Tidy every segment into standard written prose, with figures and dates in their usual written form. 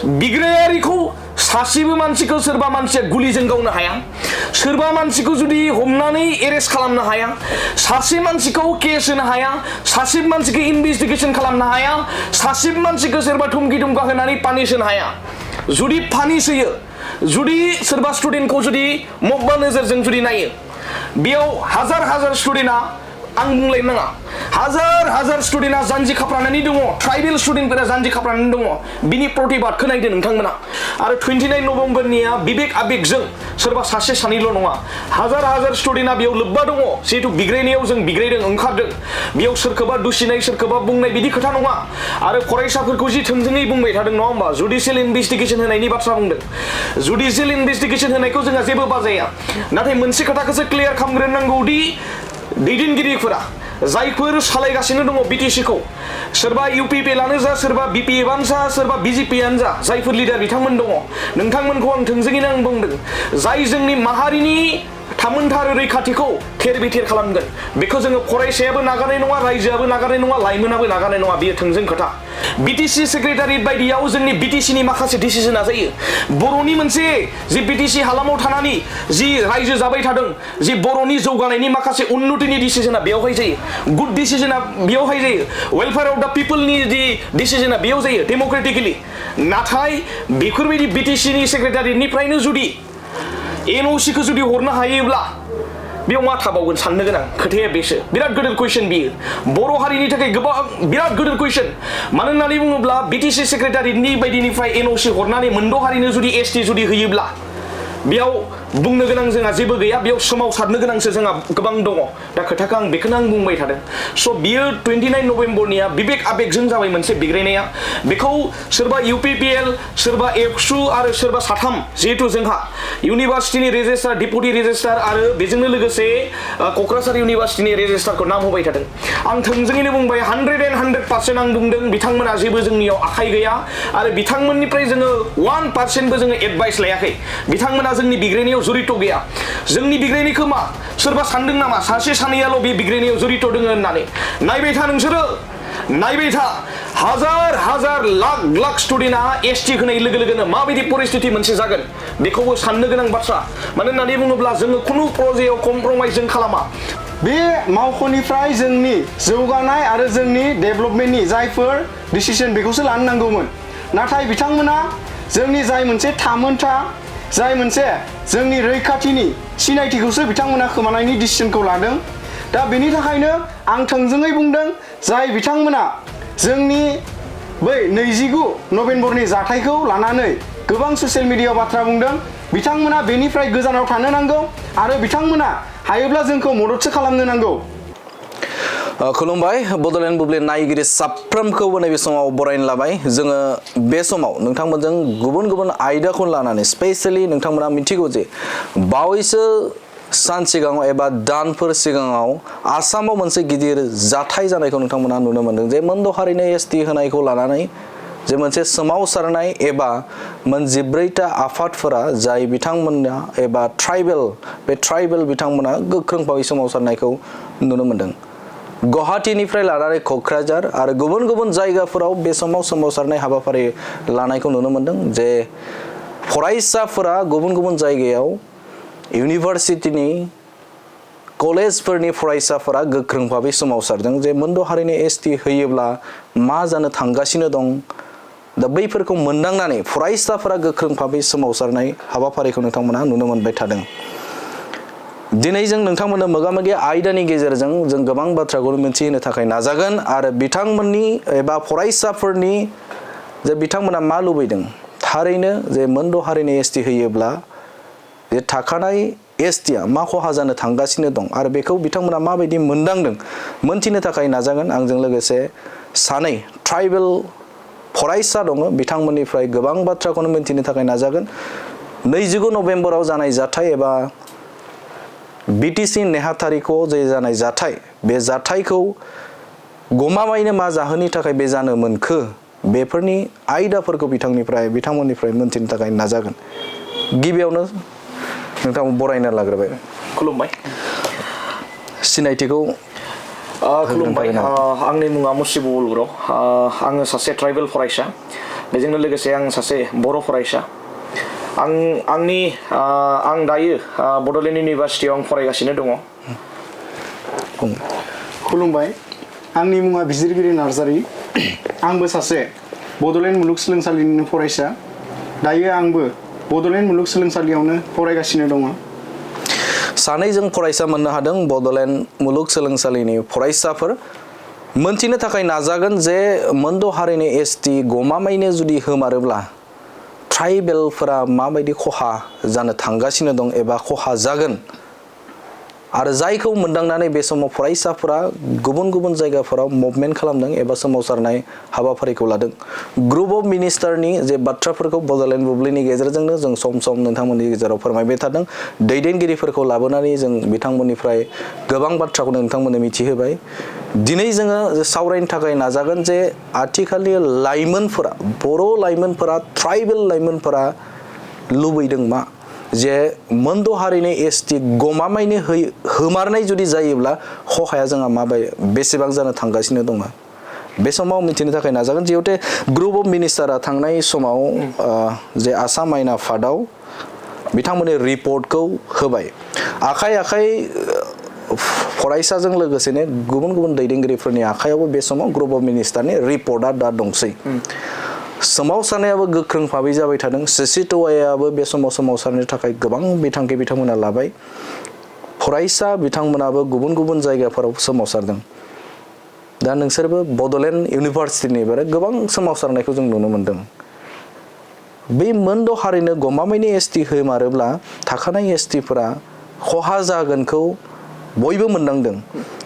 बिग्रायारिखौ सासेबो मानसिखौ सोरबा मानसिया गुलिजों गावनो हाया सोरबा मानसिखौ जुदि हमनानै एरेस्ट खालामनो हाया सासे मानसिखौ केस होनो हाया सासे मानसिखौ इनभेस्टिगेशन खालामनो हाया सासे मानसिखौ सोरबा धुमकि धुमका होनानै पानिश होनो हाया जुदि पानिश होयो जुदि सोरबा स्टुडेन्टखौ जुदि मब्बा नोजोरजों जुदि नायो बेयाव हाजार स्टुडेन्टआ आं बुंलायनो नाङा हाजार स्टुडेन्टआ जानजि खाफ्रानानै दङ ट्राइबेल स्टुडेन्टफोरा जानजि खाफ्रानानै दङ बिनि प्रतिबादखौ नायदो नोंथांमोना आरो 29 नभेम्बरनिया बिबेक आबेगजों सोरबा सासे सानैल' नङा हाजार स्टुडेन्टआ बेयाव लोब्बा दङ जिहेतु बिग्रायनायाव जों बिग्रायदों ओंखारदों बेयाव सोरखौबा दुसिनाय सोरखौबा बुंनाय बिदि खोथा नङा आरो फरायसाफोरखौ जि थोंजोङै बुंबाय थादों नङा होमबा जुडिसियेल इनभेस्टिगेशन होनायनि बाथ्रा बुंदों जुडिसियेल इनभेस्टिगेशन होनायखौ जोंहा जेबो बाजाया नाथाय मोनसे खोथाखौसो क्लियार खालामग्रोनांगौदि दैदेनगिरिफोरा जायफोर सालायगासिनो दङ बिटिसिखौ सोरबा इउपिपिएलआनो जा सोरबा बिपिएफआनो जा सोरबा बिजेपिआनो जा जायफोर लिडार बिथांमोन दङ नोंथांमोनखौ आं थोंजोङैनो आं बुंदों जाय जोंनि माहारिनि थामोनथा आरो रैखाथिखौ थेर बिथेर खालामगोन बेखौ जोङो फरायसायाबो नागारनाय नङा रायजोआबो नागारनाय नङा लाइमोनाबो नागारनाय नङा बेयो थोंजों खोथा बिटिसि सेक्रेटारियेट बायदियाव जोंनि बिटिसिनि माखासे डिसिजनआ जायो बर'नि मोनसे जि बिटिसि हालामाव थानानै जि रायजो जाबाय थादों जि बर'नि जौगानायनि माखासे उन्नतिनि डिसिजनआ बेयावहाय जायो गुड डिसिजनआ बेयावहाय जायो वेलफेयार अफ द पिपलनि जि डिसिजनआ बेयाव जायो डेम'क्रेटिकेलि नाथाय बेफोरबायदि बिटिसिनि सेक्रेटारियेटनिफ्रायनो जुदि एनअसिखौ जुदि हरनो हायोब्ला बेयाव मा थाबावगोन साननो गोनां खोथाया बेसो बिराद गिदिर कुइसन बियो बर' हारिनि थाखाय गोबां बिराद गिदिर कुइसन मानो होननानै बुङोब्ला बिटिसि सेक्रेटारियेटनि बायदिनिफ्राय एनअसि हरनानै मोनद' हारिनो जुदि एसटि जुदि होयोब्ला बेयाव बुंनो गोनां जोंहा जेबो गैया बेयाव सोमावसारनो गोनांसो जोंहा गोबां दङ दा खोथाखौ आं बेखौनो आं बुंबाय थादों स' बियो 29 नभेम्बरनिया बिबेक आबेगजों जाबाय मोनसे बिग्रायनाया बेखौ सोरबा इउपिपिएल सोरबा एबसु आरो सोरबा साथाम जिहेतु जोंहा इउनिभार्सिटिनि रेजिस्ट्रार डिपुटि रेजिस्ट्रार आरो बेजोंनो लोगोसे क'क्राझार इउनिभार्सिटिनि रेजिस्ट्रारखौ नाम होबाय थादों आं थोंजोङैनो बुंबाय 100% आं बुंदों बिथांमोना जेबो जोंनियाव आखाइ गैया आरो बिथांमोननिफ्राय जोङो 1%बो जोङो एडभाइस लायाखै बिथांमोना जोंनि बिग्रायनायाव जरित गैया जोंनि बिग्रायनायखौ मा सोरबा सानदों नामा सासे सानैयाल' बे बिग्रायनायाव जरित दङ होननानै नायबाय था नोंसोरो नायबाय था हाजार लाख स्टुडेन्टआ एसटि होनाय लोगो लोगोनो माबायदि परिस्थिति मोनसे जागोन बेखौबो साननो गोनां बाथ्रा मानो होननानै बुङोब्ला जोङो खुनु प्रजेयाव कमप्रमाइज जों खालामा बे मावख'निफ्राय जोंनि जौगानाय आरो जोंनि डेभेलपमेन्टनि जायफोर डिसिजन बेखौसो लानो नांगौमोन नाथाय बिथांमोना जोंनि जाय मोनसे थामोनथा जाय मोनसे जोंनि रैखाथिनि सिनायथिखौसो बिथांमोना खोमानायनि डिसिजनखौ लादों दा बेनि थाखायनो आं थोंजोङै बुंदों जाय बिथांमोना जोंनि बै 29 नभेम्बरनि जाथायखौ लानानै गोबां ससियेल मिडियायाव बाथ्रा बुंदों बिथांमोना बेनिफ्राय गोजानाव थानो नांगौ आरो बिथांमोना हायोब्ला जोंखौ मददसो खालामनो नांगौ खुलुमबाय बड'लेण्ड बुब्लिनि नायगिरि साफ्रोमखौबो नैबे समाव बरायनो लाबाय जोङो बे समाव नोंथांमोनजों गुबुन आयदाखौ लानानै स्पेशेलि नोंथांमोना मिथिगौ जे बावैसो सान सिगाङाव एबा दानफोर सिगाङाव आसामाव मोनसे गिदिर जाथाय जानायखौ नोंथांमोना नुनो मोनदों जे मोनद' हारिनो एसटि होनायखौ लानानै जे मोनसे सोमावसारनाय एबा मोन 14टा आफादफोरा जाय बिथांमोना एबा ट्राइबेल बिथांमोना गोख्रों भाबै सोमावसारनायखौ नुनो मोनदों गुवाहाटीनिफ्राय लानानै क'क्राझार आरो गुबुन जायगाफोराव बे समाव सोमावसारनाय हाबाफारि लानायखौ नुनो मोनदों जे फरायसाफोरा गुबुन जायगायाव इउनिभार्सिटिनि कलेजफोरनि फरायसाफोरा गोख्रों भाबै सोमावसारदों जे मोनद' हारिनि एसटि होयोब्ला मा जानो थांगासिनो दं दा बैफोरखौ मोनदांनानै फरायसाफोरा गोख्रों भाबै सोमावसारनाय हाबाफारिखौ नोंथांमोना नुनो मोनबाय थादों दिनै जों नोंथांमोननो मोगा-मोगि आयदानि गेजेरजों जों गोबां बाथ्राखौ मिथिहोनो थाखाय नाजागोन आरो बिथांमोननि एबा फरायसाफोरनि जे बिथांमोना मा लुबैदों थारैनो जे मोनद' हारिनि एसटि होयोब्ला जे थाखानाय एसटिआ मा खहा जानो थांगासिनो दं आरो बेखौ बिथांमोना माबायदि मोनदांदों मोनथिनो थाखाय नाजागोन आंजों लोगोसे सानै ट्राइबेल फरायसा दङ बिथांमोननिफ्राय गोबां बाथ्राखौनो मिथिनो थाखाय नाजागोन 29 नभेम्बराव जानाय जाथाय एबा बिटिसि नेहाथारिखौ जे जानाय जाथाय बे जाथायखौ गमामायैनो मा जाहोननि थाखाय बे जानो मोनखो बेफोरनि आयदाफोरखौ बिथांमोननिफ्राय मोनथिनो थाखाय नाजागोन गिबियावनो नोंथां बरायना लाग्रोबाय खुलुमबाय सिनायथिखौ खुलुमबाय आंनि मुङा मुसिबुल बर' आङो सासे ट्राइबेल फरायसा बेजोंनो लोगोसे आं सासे बर' फरायसा आं दायो बड'लेण्ड इउनिभारसिटियाव आं फरायगासिनो दङ खुलुमबाय आंनि मुङा बिजिरगिरि नार्जारि आंबो सासे बड'लेण्ड मुलुगसोलोंसालिनि फरायसा दायो आंबो बड'लेण्ड मुलुगसोलोंसालियावनो फरायगासिनो दङ सानैजों फरायसा मोननो हादों बड'लेण्ड मुलुगसोलोंसालिनि फरायसाफोर मोनथिनो थाखाय नाजागोन जे मोनद' हारिनि एसटि गमामायैनो जुदि होमारोब्ला ट्राइबेलफोरा माबायदि खहा जानो थांगासिनो दं एबा खहा जागोन आरो जायखौ मोनदांनानै बे समाव फरायसाफोरा गुबुन गुबुन जायगाफोराव मुभमेन्ट खालामदों एबा सोमावसारनाय हाबाफारिखौ लादों ग्रुप अफ मिनिस्टारनि जे बाथ्राफोरखौ बड'लेण्ड बुब्लिनि गेजेरजोंनो जों सम सम नोंथांमोननि गेजेराव फोरमायबाय थादों दैदेनगिरिफोरखौ लाबोनानै जों बिथांमोननिफ्राय गोबां बाथ्राखौ नोंथांमोननो मिथिहोबाय दिनै जोङो सावरायनो थाखाय नाजागोन जे आथिखालनि लाइमोनफोरा बर' लाइमोनफोरा ट्राइबेल लाइमोनफोरा लुबैदों मा जे मोनद' हारिनि एसटि गमामायैनो होमारनाय जुदि जायोब्ला खहाया जोंहा बेसेबां जानो थांगासिनो दङ बे समाव मिथिनो थाखाय नाजागोन जिहेतु ग्रुप अफ मिनिस्टारा थांनाय समाव जे आसाम आयेन आफादाव बिथांमोननि रिपर्टखौ होबाय आखाइ आखाइ फरायसाजों लोगोसेनो गुबुन गुबुन दैदेनगिरिफोरनि आखायावबो बे समाव ग्रुप अफ मिनिस्टारनि रिपर्टआ दा दंसै सोमावसारनायाबो गोख्रों भाबै जाबाय थादों सिसिट'आइआबो बे समाव सोमावसारनो थाखाय गोबां बिथांखि बिथांमोना लाबाय फरायसा बिथांमोनाबो गुबुन गुबुन जायगाफोराव सोमावसारदों दा नोंसोरबो बड'लेण्ड इउनिभारसिटिनि बारे गोबां सोमावसारनायखौ जों नुनो मोनदों बे मोनद' हारिनो गमामायैनो एसटि होमारोब्ला थाखानाय एसटिफोरा खहा जागोनखौ बयबो मोनदांदों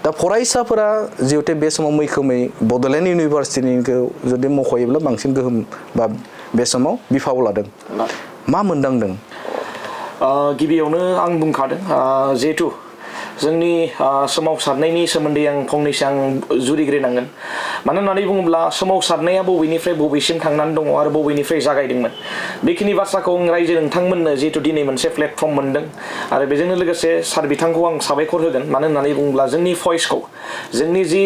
दा फरायसाफोरा जिहेतु बे समाव मैखोमै बड'लेण्ड इउनिभारसिटिनिखौ जुदि मख'योब्ला बांसिन गोहोम बा बे समाव बिफाव लादों मा मोनदांदों गिबियावनो आं बुंखादों जिहेतु जोंनि सोमावसारनायनि सोमोन्दै आं फंनैसो आं जुरिग्रोनांगोन मानो होननानै बुङोब्ला सोमावसारनाया बबेनिफ्राय बबेसिम थांनानै दङ आरो बबेनिफ्राय जागायदोंमोन बेखिनि बाथ्राखौ आं रायजो नोंथांमोननो जिहेतु दिनै मोनसे प्लेटफर्म मोनदों आरो बेजोंनो लोगोसे सार बिथांखौ आं साबायखर होगोन मानो होननानै बुङोब्ला जोंनि भइसखौ जोंनि जि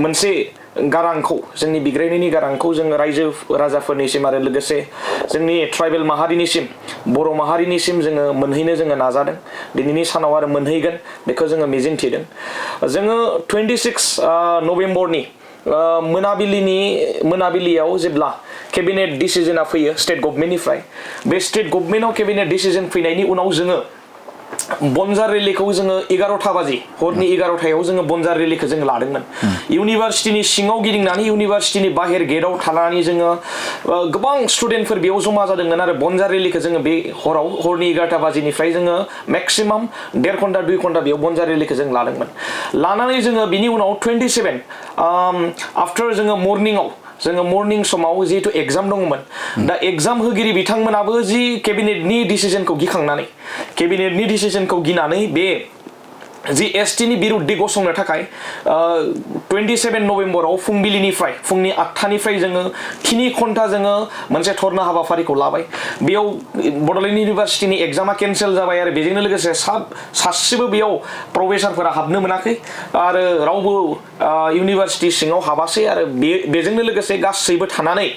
मोनसे गारांखौ जोंनि बिग्रायनायनि गारांखौ जोङो रायजो राजाफोरनिसिम आरो लोगोसे जोंनि ट्राइबेल माहारिनिसिम बर' माहारिनिसिम जोङो मोनहैनो जोङो नाजादों दिनैनि सानाव आरो मोनहैगोन बेखौ जोङो मिजिंथिदों जोङो 26 नभेम्बरनि मोनाबिलियाव जेब्ला केबिनेट डिसिजना फैयो स्टेट गभर्नमेन्टनिफ्राय बे स्टेट गभर्नमेन्टआव केबिनेट डिसिजन फैनायनि उनाव जोङो बनजार रेलिखौ जोङो 11टा बाजि हरनि 11टायाव जोङो बनजार रेलिखौ जोङो लादोंमोन इउनिभारसिटिनि सिङाव गिदिंनानै इउनिभारसिटिनि बाहेर गेटआव थानानै जोङो गोबां स्टुडेन्टफोर बेयाव जमा जादोंमोन आरो बनजार रेलिखौ जोङो बे हरनि 11टा बाजिनिफ्राय जोङो मेक्सिमाम 1.5 घन्टा 2 घन्टा बेयाव बनजार रेलिखौ जों लादोंमोन लानानै जोङो बिनि उनाव 27 आफ्टार जोङो मर्निं समाव जिहेतु एग्जाम दङमोन दा एग्जाम होगिरि बिथांमोनाबो जि केबिनेटनि डिसिजनखौ गिनानै बे जि एसटिनि बिरुद्धे गसंनो थाखाय 27 नभेम्बराव फुंनि 8टानिफ्राय जोङो 3 घन्टा जोङो मोनसे धरना हाबाफारिखौ लाबाय बेयाव बड'लेण्ड इउनिभारसिटिनि एग्जामा केन्सेल जाबाय आरो बेजोंनो लोगोसे सासेबो बेयाव प्रफेसारफोरा हाबनो मोनाखै आरो रावबो इउनिभारसिटि सिङाव हाबासै आरो बेजोंनो लोगोसे गासैबो थानानै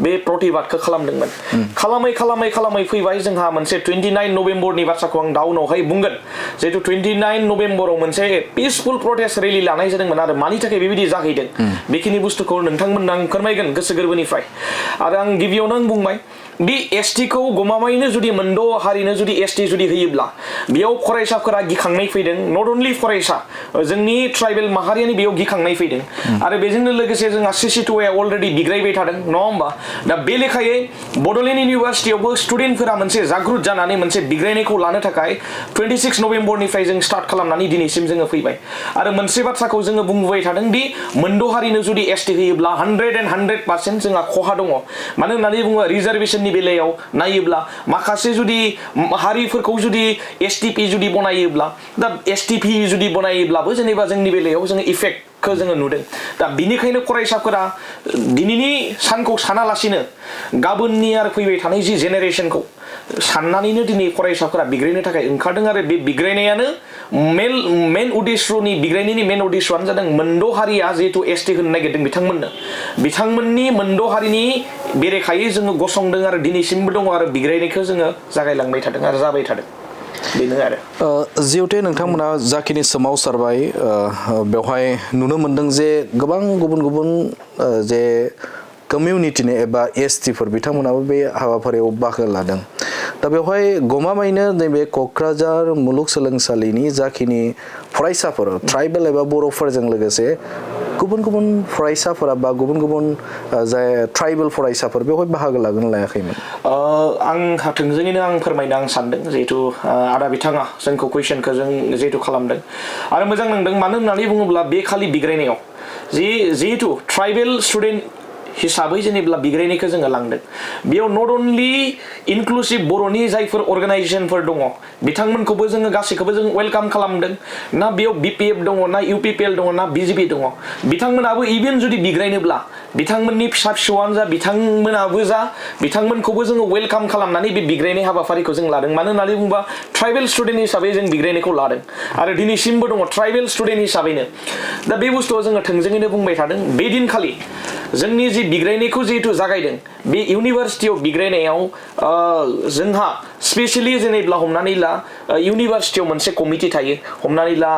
बे प्रतिबादखौ खालामदोंमोन खालामै फैबाय जोंहा मोनसे 29 नभेम्बरनि बाथ्राखौ आं दा उनावहाय बुंगोन जिहेतु 29 नभेम्बराव मोनसे पिसफुल प्रटेस्ट रेलि लानाय जादोंमोन आरो मानि थाखाय बेबायदि जाहैदों बेखिनि बुस्थुखौ नोंथांमोननो आं फोरमायगोन गोसो गोरबोनिफ्राय आरो आं गिबियावनो आं बुंबाय बे एसटिखौ गमामायैनो जुदि मोनद' हारिनो जुदि एसटि जुदि होयोब्ला बेयाव फरायसाफोरा गिखांनाय फैदों नट अनलि फरायसा जोंनि ट्राइबेल माहारियानो बेयाव गिखांनाय फैदों आरो बेजोंनो लोगोसे जोंहा सिसिट'आइआ अलरेडि बिग्रायबाय थादों नङा होमबा दा बे लेखायै बड'लेण्ड इउनिभारसिटियावबो स्टुडेन्टफोरा मोनसे जागृत जानानै मोनसे बिग्रायनायखौ लानो थाखाय 26 नभेम्बरनिफ्राय जों स्टार्ट खालामनानै दिनैसिम जोङो फैबाय आरो मोनसे बाथ्राखौ जोङो बुंबाय थादों दि मोनद' हारिनो जुदि एसटि होयोब्ला 100% जोंहा खहा दङ मानो होननानै बुङो रिजार्भेशननि बेलायाव नायोब्ला माखासे जुदि हारिफोरखौ जुदि एसटिपि जुदि बनायोब्ला दा एसटिपि जुदि बनायोब्लाबो जेनेबा जोंनि बेलायाव जोङो इफेक्टखौ जोङो नुदों दा बिनिखायनो फरायसाफोरा दिनैनि सानखौ सानालासिनो गाबोननि आरो फैबाय थानाय जि जेनेरेसनखौ साननानैनो दिनै फरायसाफोरा बिग्रायनो थाखाय ओंखारदों आरो बे बिग्रायनायानो मेन उद्देश्यनि बिग्रायनायनि मेन उद्देश्यआनो जादों मोनद' हारिया जिहेतु एसटि होनो नागिरदों बिथांमोननि मोनद' हारिनि बेरेखायै जोङो गसंदों आरो दिनैसिमबो दङ आरो बिग्रायनायखौ जोङो जागायलांबाय थादों आरो जाबाय थादों बेनो आरो जिहेतु नोंथांमोना जाखिनि सोमावसारबाय बेवहाय नुनो मोनदों जे गोबां गुबुन गुबुन जे कमिउनिटिनि एबा एसटिफोर बिथांमोनाबो बे हाबाफारियाव बाहागो लादों दा बेवहाय गमामायैनो नैबे क'क्राझार मुलुगसोलोंसालिनि जाखिनि फरायसाफोर ट्राइबेल एबा बर'फोरजों लोगोसे गुबुन गुबुन फरायसाफोरा बा गुबुन गुबुन जाय ट्राइबेल फरायसाफोर बेवहाय बाहागो लागोन लायाखैमोन आं थोंजोङैनो आं फोरमायनो आं सानदों जिहेतु आदा बिथाङा जोंखौ कुइसनखौ जों जिहेतु खालामदों आरो मोजां नांदों मानो होननानै बुङोब्ला बे खालि बिग्रायनायाव जिहेतु ट्राइबेल स्टुडेन्ट हिसाबै जेनेब्ला बिग्रायनायखौ जोङो लांदों बेयाव नट अनलि इनक्लुसिभ बर'नि जायफोर अर्गानाइजेसनफोर दङ बिथांमोनखौबो जोङो गासैखौबो जों वेलकाम खालामदों ना बेयाव बिपिएफ दङ ना इउपिपिएल दङ ना बिजेपि दङ बिथांमोनाबो इभेन जुदि बिग्रायनोब्ला बिथांमोननि फिसा फिसौआनो जा बिथांमोनाबो जा बिथांमोनखौबो जोङो वेलकाम खालामनानै बे बिग्रायनाय हाबाफारिखौ जों लादों मानो होननानै बुङोबा ट्राइबेल स्टुडेन्ट हिसाबै जों बिग्रायनायखौ लादों आरो दिनैसिमबो दङ ट्राइबेल स्टुडेन्ट हिसाबैनो दा बे बुस्थुआव जोङो थोंजोङैनो बुंबाय थादों बे दिनखालि जोंनि जि बिग्रायनायखौ जिहेतु जागायदों बे इउनिभार्सिटियाव बिग्रायनायाव जोंहा स्पेसियेलि जेनेब्ला हमनानै ला इउनिभार्सिटियाव मोनसे कमिटि थायो हमनानै ला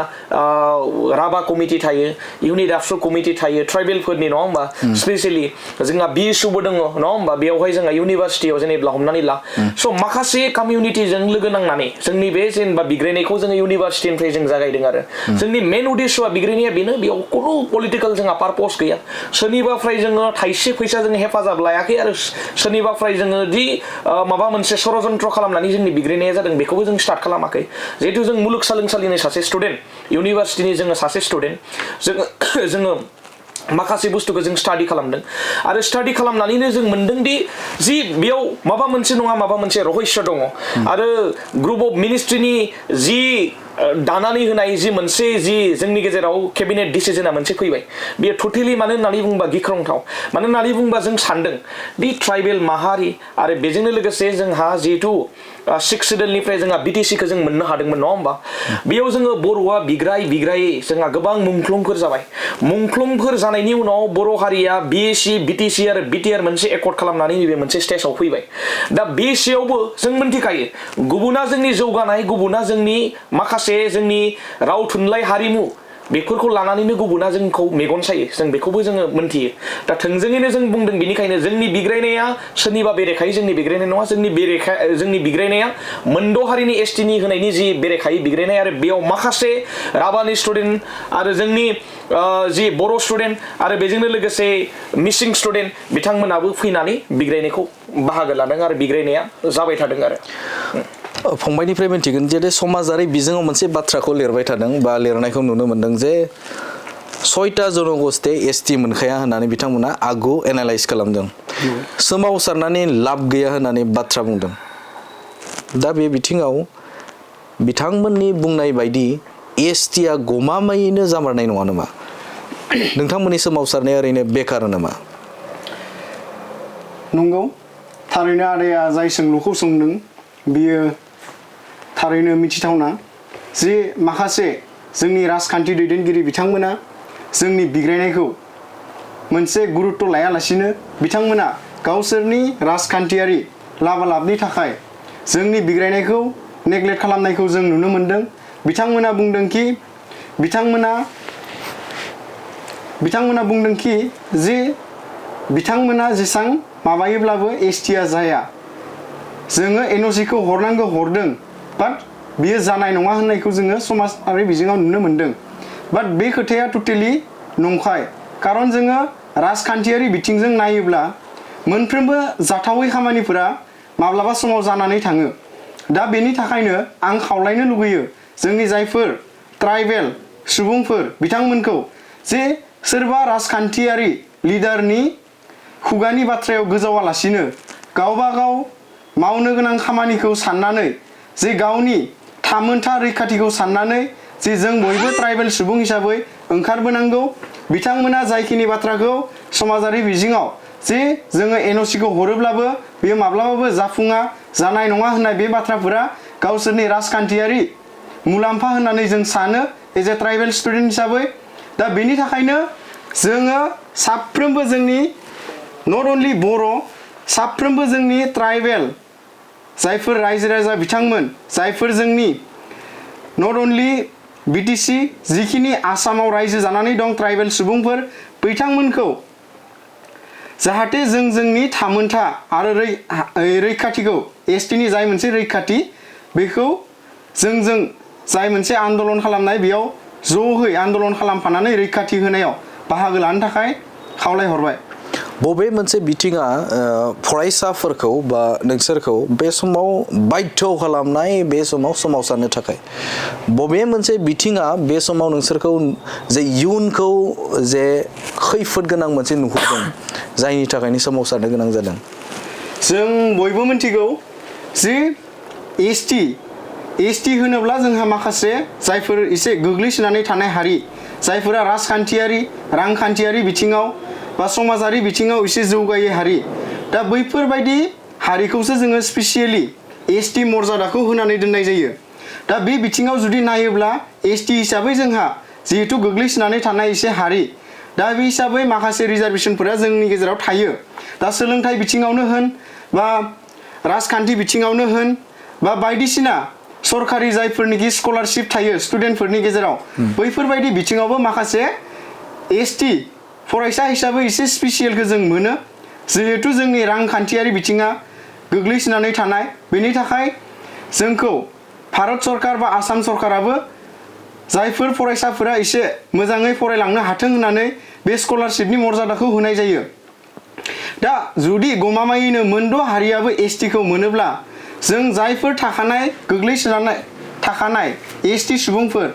राभा कमिटि थायो इउनिट आबसु कमिटि थायो ट्राइबेलफोरनि नङा होमबा स्पेसियेलि जोंहा बिएसइउबो दङ नङा होमबा बेवहाय जोंहा इउनिभार्सिटियाव जेनेब्ला हमनानै ला स' माखासे कमिउनिटिजों लोगो नांनानै जोंनि बे जेनेबा बिग्रायनायखौ जोङो इउनिभार्सिटिनिफ्राय जों जागायदों आरो जोंनि मेन उद्देश्यआ बिग्रायनाया बेनो बेयाव खुनु पलिटिकेल जोंहा पारपस गैया सोरनिबाफ्राय जोङो थाइसे फैसा जों हेफाजाब लायाखै आरो सोरनिबाफ्राय जोङो दि माबा मोनसे षड़यन्त्र खालामनानै जोंनि बिग्रायनाया जादों बेखौबो जों स्टार्ट खालामाखै जिहेतु जों मुलुगसोलोंसालिनि सासे स्टुडेन्ट इउनिभार्सिटिनि जोङो सासे स्टुडेन्ट जोङो माखासे बुस्थुखौ जों स्टाडि खालामदों आरो स्टाडि खालामनानैनो जों मोनदों दि जि बेयाव माबा मोनसे नङा माबा मोनसे रहस्य दङ आरो ग्रुप अफ मिनिस्ट्रिनि जि दानानै होनाय जि मोनसे जि जोंनि गेजेराव केबिनेट डिसिजना मोनसे फैबाय बेयो टटेलि मानो होननानै बुङोबा गिख्रंथाव मानो होननानै बुङोबा जों सानदों दि ट्राइबेल माहारि आरो बेजोंनो लोगोसे जोंहा जिहेतु सिक्स सिडुलनिफ्राय जोंहा बिटिसिखौ जों मोननो हादोंमोन नङा होमबा बेयाव जोङो बर'आ बिग्रायै जोंहा गोबां मुंख्लंफोर जाबाय मुंख्लंफोर जानायनि उनाव बर' हारिया बिएसि बिटिसि आरो बिटिआर मोनसे एकर्ड खालामनानै नैबे मोनसे स्टेजाव फैबाय दा बिएससियावबो जों मोनथिखायो गुबुना जोंनि जौगानाय गुबुना जोंनि माखासे जोंनि राव थुनलाइ हारिमु बेफोरखौ लानानैनो गुबुना जोंखौ मेगन सायो जों बेखौबो जोङो मोनथियो दा थोंजोङैनो जों बुंदों बेनिखायनो जोंनि बिग्रायनाया सोरनिबा बेरेखायै जोंनि बिग्रायनाय नङा जोंनि बिग्रायनाया मोनद' हारिनि एसटिनि होनायनि जि बेरेखायै बिग्रायनाय आरो बेयाव माखासे राभानि स्टुडेन्ट आरो जोंनि जि बर' स्टुडेन्ट आरो बेजोंनो लोगोसे मिसिं स्टुडेन्ट बिथांमोनाबो फैनानै बिग्रायनायखौ बाहागो लादों आरो बिग्रायनाया जाबाय थादों आरो फंबायनिफ्राय मिन्थिगोन जे समाजारि बिजोङाव मोनसे बाथ्राखौ लिरबाय थादों बा लिरनायखौ नुनो मोनदों जे 6टा जनगोष्ठी एसटि मोनखाया होननानै बिथांमोना आगु एनालाइज खालामदों सोमावसारनानै लाब गैया होननानै बाथ्रा बुंदों दा बे बिथिङाव बिथांमोननि बुंनाय बायदि एसटिआ गमामायैनो जामारनाय नङा नामा नोंथांमोननि सोमावसारनाया ओरैनो बेकार नामा नंगौ थारैनो आदाया जाय सोंलुखौ सोंदों बियो थारैनो मिथिथावना जे माखासे जोंनि राजखान्थि दैदेनगिरि बिथांमोना जोंनि बिग्रायनायखौ मोनसे गुरुत्व लायालासिनो बिथांमोना गावसोरनि राजखान्थियारि लाबालाबनि थाखाय जोंनि बिग्रायनायखौ नेग्लेक्ट खालामनायखौ जों नुनो मोनदों बिथांमोना बुंदोंखि जे बिथांमोना जेसां माबायोब्लाबो एसटिआ जाया जोङो एनअसिखौ हरनांगौ हरदों बाट बियो जानाय नङा होननायखौ जोङो समाजारि बिजोङाव नुनो मोनदों बाट बे खोथाया टटेलि नंखाय खारन जोङो राजखान्थियारि बिथिंजों नायोब्ला मोनफ्रोमबो जाथावै खामानिफोरा माब्लाबा समाव जानानै थाङो दा बेनि थाखायनो आं खावलायनो लुगैयो जोंनि जायफोर ट्राइबेल सुबुंफोर बिथांमोनखौ जे सोरबा राजखान्थियारि लिडारनि खुगानि बाथ्रायाव गोजावालासिनो गावबा गाव मावनो गोनां खामानिखौ साननानै जे गावनि थामोनथा रैखाथिखौ साननानै जे जों बयबो ट्राइबेल सुबुं हिसाबै ओंखारबोनांगौ बिथांमोना जायखिनि बाथ्राखौ समाजारि बिजोङाव जे जोङो एनअसिखौ हरोब्लाबो बेयो माब्लाबाबो जाफुङा जानाय नङा होननाय बे बाथ्राफोरा गावसोरनि राजखान्थियारि मुलाम्फा होननानै जों सानो एज ए ट्राइबेल स्टुडेन्ट हिसाबै दा बेनि थाखायनो जोङो साफ्रोमबो जोंनि नट अनलि बर' साफ्रोमबो जोंनि ट्राइबेल जायफोर रायजो राजा बिथांमोन जायफोर जोंनि नट अनलि बिटिसि जिखिनि आसामाव रायजो जानानै दं ट्राइबेल सुबुंफोर बिथांमोनखौ जाहाथे जों जोंनि थामोनथा आरो रैखाथिखौ एसटिनि जाय मोनसे रैखाथि बेखौ जों जाय मोनसे आन्दलन खालामनाय बेयाव ज'है आन्दलन खालामफानानै रैखाथि होनायाव बाहागो लानो थाखाय खावलायहरबाय बबे मोनसे बिथिङा फरायसाफोरखौ बा नोंसोरखौ बे समाव बाध्य खालामनाय बे समाव सोमावसारनो थाखाय बबे मोनसे बिथिङा बे समाव नोंसोरखौ जे इयुनखौ जे खैफोद गोनां मोनसे नुहुरदों जायनि थाखायनो सोमावसारनो गोनां जादों जों बयबो मिथिगौ जे एसटि होनोब्ला जोंहा माखासे जायफोर एसे गोग्लैसोनानै थानाय हारि जायफोरा राजखान्थियारि रांखान्थियारि बिथिङाव बा समाजारि बिथिङाव एसे जौगायै हारि दा बैफोरबायदि हारिखौसो जोङो स्पेसियेलि एसटि मर्यादाखौ होनानै दोननाय जायो दा बे बिथिङाव जुदि नायोब्ला एसटि हिसाबै जोंहा जिहेतु गोग्लैसोनानै थानाय एसे हारि दा बे हिसाबै माखासे रिजार्भेसनफोरा जोंनि गेजेराव थायो दा सोलोंथाइ बिथिङावनो होन बा राजखान्थि बिथिङावनो होन बा बायदिसिना सरकारि जायफोरनिखि स्कलारशिप थायो स्टुडेन्टफोरनि गेजेराव बैफोरबायदि बिथिङावबो माखासे एसटि फरायसा हिसाबै एसे स्पेसियेलखौ जों मोनो जिहेतु जोंनि रांखान्थियारि बिथिङा गोग्लैसोनानै थानाय बेनि थाखाय जोंखौ भारत सरकार बा आसाम सरकाराबो जायफोर फरायसाफोरा एसे मोजाङै फरायलांनो हाथों होननानै बे स्कलारशिपनि मर्यादाखौ होनाय जायो दा जुदि गमामायैनो मोनद' हारियाबो एसटिखौ मोनोब्ला जों जायफोर थाखानाय गोग्लैसोनानै थाखानाय एसटि सुबुंफोर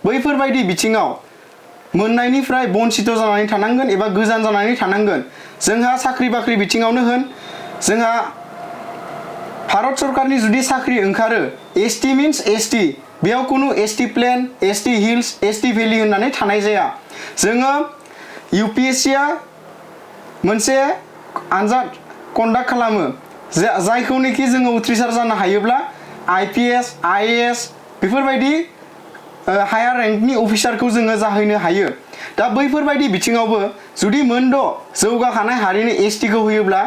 बैफोरबायदि बिथिङाव मोननायनिफ्राय बन्सित जानानै थानांगोन एबा गोजान जानानै थानांगोन जोंहा साख्रि बाख्रि बिथिङावनो होन जोंहा भारत सरकारनि जुदि साख्रि ओंखारो एसटि मिन्स एसटि बेयाव खुनु ST plain ST hills ST भेलि होननानै थानाय जाया जोङो इउपिएससिआ मोनसे आनजाद कन्डाक्ट खालामो जायखौनोखि जोङो उथ्रिसार जानो हायोब्ला आइपिएस आइएएस बेफोरबायदि हायार रेंकनि अफिसारखौ जोङो जाहैनो हायो दा बैफोरबायदि बिथिङावबो जुदि मोनद' जौगाखानाय हारिनि एसटिखौ होयोब्ला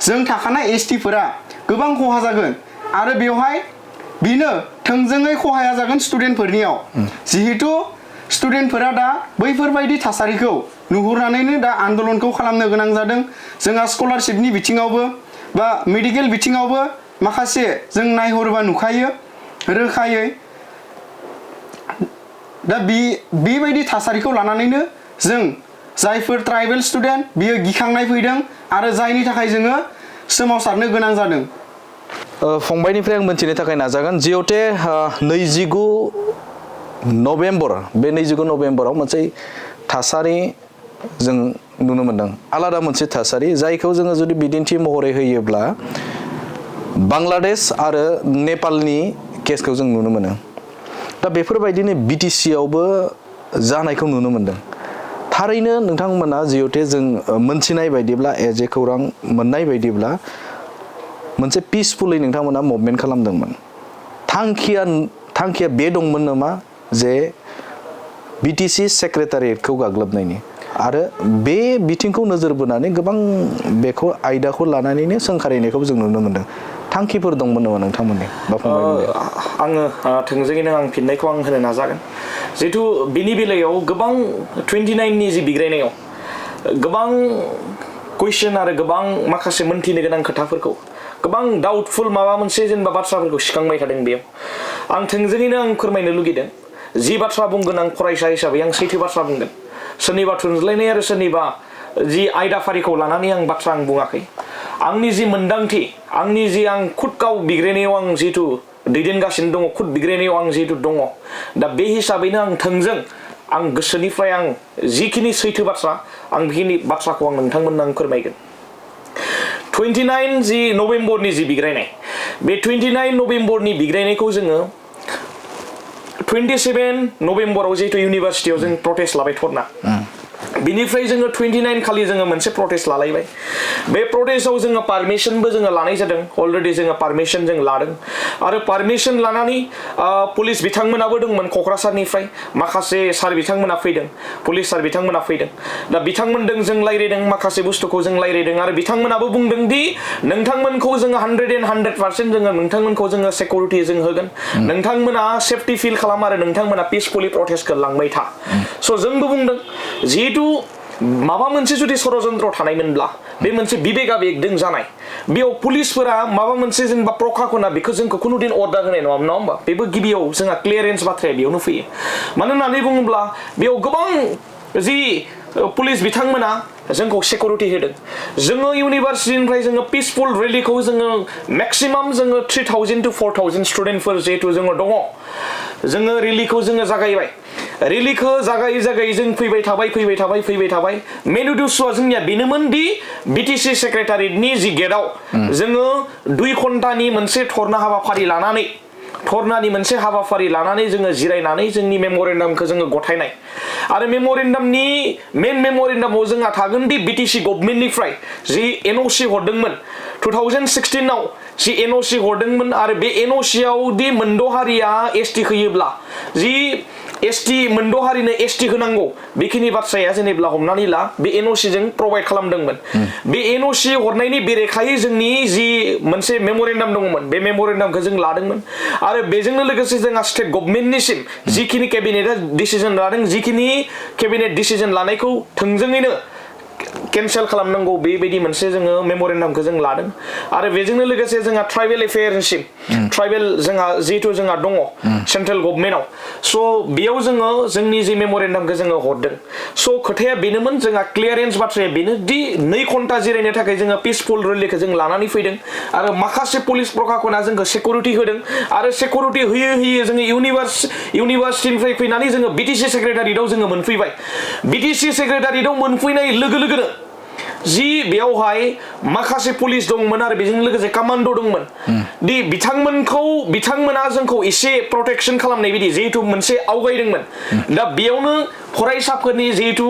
जों थाखानाय एसटिफोरा गोबां खहा जागोन आरो बेवहाय बिनो थोंजोङै खहाया जागोन स्टुडेन्टफोरनियाव जिहेतु स्टुडेन्टफोरा दा बैफोरबायदि थासारिखौ नुहुरनानैनो दा आन्दलनखौ खालामनो गोनां जादों जोंहा स्कलारशिपनि बिथिङावबो बा मेडिकेल बिथिङावबो माखासे जों नायहरोबा नुखायो रोखायै दा बेबायदि थासारिखौ लानानैनो जों जायफोर ट्राइबेल स्टुडेन्ट बियो गिखांनाय फैदों आरो जायनि थाखाय जोङो सोमावसारनो गोनां जादों फंबायनिफ्राय आं मोनथिनो थाखाय नाजागोन जिहेते 29 नभेम्बर बे 29 नभेम्बराव मोनसे थासारि जों नुनो मोनदों आलादा मोनसे थासारि जायखौ जोङो जुदि बिदिन्थि महरै होयोब्ला बांलादेश आरो नेपालनि केसखौ जों नुनो मोनो दा बेफोरबायदिनो बिटिसिआवबो जानायखौ नुनो मोनदों थारैनो नोंथांमोना जिहेतु जों मोनथिनाय बायदिब्ला एजे खौरां मोननाय बायदिब्ला मोनसे पिसफुलै नोंथांमोना मुभमेन्ट खालामदोंमोन थांखिया बे दंमोन नामा जे बिटिसि सेक्रेटारियेटखौ गाग्लोबनायनि आरो बे बिथिंखौ नोजोर बोनानै गोबां बेखौ आयदाखौ लानानैनो सोंखारिनायखौ जों नुनो मोनदों थांखिफोर दंमोन नामा नोंथांमोननि बा फंबायमोननि आङो थोंजोङैनो आं फिननायखौ आं होनो नाजागोन जिहेतु बेनि बेलायाव गोबां 29नि जि बिग्रायनायाव गोबां कुइसन आरो गोबां माखासे मोनथिनो गोनां खोथाफोरखौ गोबां डाउटफुल माबा मोनसे जेनेबा बाथ्राफोरखौ सिखांबाय थादों बेयाव आं थोंजोङैनो आं फोरमायनो लुगैदों जि बाथ्रा बुंगोन आं फरायसा हिसाबै आं सैथो बाथ्रा बुंगोन सोरनिबा थुनज्लायनाय आरो सोरनिबा जि आयदाफारिखौ लानानै आं बाथ्रा आं बुङाखै आंनि जि मोन्दांथि आंनि जि आं खुद गाव बिग्रायनायाव आं जिहेतु दैदेनगासिनो दङ खुद बिग्रायनायाव आं जिहेतु दङ दा बे हिसाबैनो आं थोंजों आं गोसोनिफ्राय आं जिखिनि सैथो बाथ्रा आं बेखिनि बाथ्राखौ आं नोंथांमोननो आं फोरमायगोन 29 जि नभेम्बरनि जि बिग्रायनाय बे 29 नभेम्बरनि बिग्रायनायखौ जोङो 27 नभेम्बराव जिहेतु इउनिभार्सिटियाव जों प्रटेस्ट लाबाय थरना बिनिफ्राय जोङो 29 खालि जोङो मोनसे प्रटेस्ट लालायबाय बे प्रटेस्टआव जोङो पारमिशनबो जोङो लानाय जादों अलरेडि जोङो पारमिशन जों लादों आरो पारमिशन लानानै पुलिस बिथांमोनाबो दंमोन क'क्राझारनिफ्राय माखासे सार बिथांमोना फैदों पुलिस सार बिथांमोना फैदों दा बिथांमोनजों जों रायज्लायदों माखासे बुस्थुखौ जों रायज्लायदों आरो बिथांमोनाबो बुंदों दि नोंथांमोनखौ जोङो 100% जोङो नोंथांमोनखौ जोङो सिकिउरिटि जों होगोन नोंथांमोना सेफटि फिल खालाम आरो नोंथांमोना पिसफुलि प्रटेस्टखौ लांबाय था स' जोंबो बुंदों जिहेतु माबा मोनसे जुदि षड़यन्त्र थानायमोनब्ला बे मोनसे बिबेक आबेगजों जानाय बेयाव पुलिसफोरा माबा मोनसे जेनेबा प्रखाखना बेखौ जोंखौ खुनु दिन अर्डार होनाय नङामोन नङा होमबा बेबो गिबियाव जोंहा क्लियारेन्स बाथ्राया बेयावनो फैयो मानो होननानै बुङोब्ला बेयाव गोबां जि पुलिस बिथांमोना जोंखौ सिकिउरिटि होदों जोङो इउनिभार्सिटिनिफ्राय जोङो पिसफुल रेलिखौ जोङो मेक्सिमाम जोङो 3000 to 4000 स्टुडेन्टफोर जिहेतु जोङो दङ जोङो रेलिखौ जोङो जागायबाय रेलिखौ जागायै जों फैबाय थाबाय मेन उद्देश्यआ जोंनिया बेनोमोन दि बिटिसि सेक्रेटारियेटनि जि गेटआव जोङो 2 घन्टानि मोनसे धरनानि मोनसे हाबाफारि लानानै जोङो जिरायनानै जोंनि मेम'रेन्डामखौ जोङो गथायनाय आरो मेम'रेन्डामनि मेन मेम'रेन्डामाव जोंहा थागोन दि बिटिसि गभर्नमेन्टनिफ्राय जि एनअसि हरदोंमोन 2016 आव जि एनअसि हरदोंमोन आरो बे एनअसि आव दि मोनद' हारिया एसटि होयोब्ला जि एसटि मोनद' हारिनो एसटि होनांगौ बेखिनि बाथ्राया जेनेब्ला हमनानै ला बे एनअसि जों प्रभाइड खालामदोंमोन बे एनअसि हरनायनि बेरेखायै जोंनि जि मोनसे मेम'रेन्डाम दङमोन बे मेम'रेन्डामखौ जों लादोंमोन आरो बेजोंनो लोगोसे जोंहा स्टेट गभर्नमेन्टनिसिम जिखिनि केबिनेटआ डिसिजन लादों जिखिनि केबिनेट डिसिजन लानायखौ थोंजोङैनो केन्सेल खालामनांगौ बेबायदि मोनसे जोङो मेम'रेन्डामखौ जों लादों आरो बेजोंनो लोगोसे जोंहा ट्राइबेल एफेयार्ससिम ट्राइबेल जोंहा जिहेतु जोंहा दङ सेन्ट्रेल गभर्नमेन्टआव स' बेयाव जोङो जोंनि जि मेम'रेन्डामखौ जोङो हरदों स' खोथाया बेनोमोन जोंहा क्लियारेन्स बाथ्राया बेनो दि 2 घन्टा जिरायनो थाखाय जोङो पिसफुल रेलिखौ जों लानानै फैदों आरो माखासे पुलिस प्रखाखना जोंखौ सिकिउरिटि होदों आरो सिकिउरिटि होयै जोङो इउनिभार्सिटिनिफ्राय फैनानै जोङो बिटिसि सेक्रेटारियेटआव जोङो मोनफैबाय बिटिसि सेक्रेटारियेटआव मोनफैनाय लोगो लोगोनो जि बेयावहाय माखासे पुलिस दंमोन आरो बेजों लोगोसे कामान्ड' दंमोन दि बिथांमोना जोंखौ एसे प्रटेक्शन खालामनाय बायदि जिहेतु मोनसे आवगायदोंमोन दा बेयावनो फरायसाफोरनि जिहेतु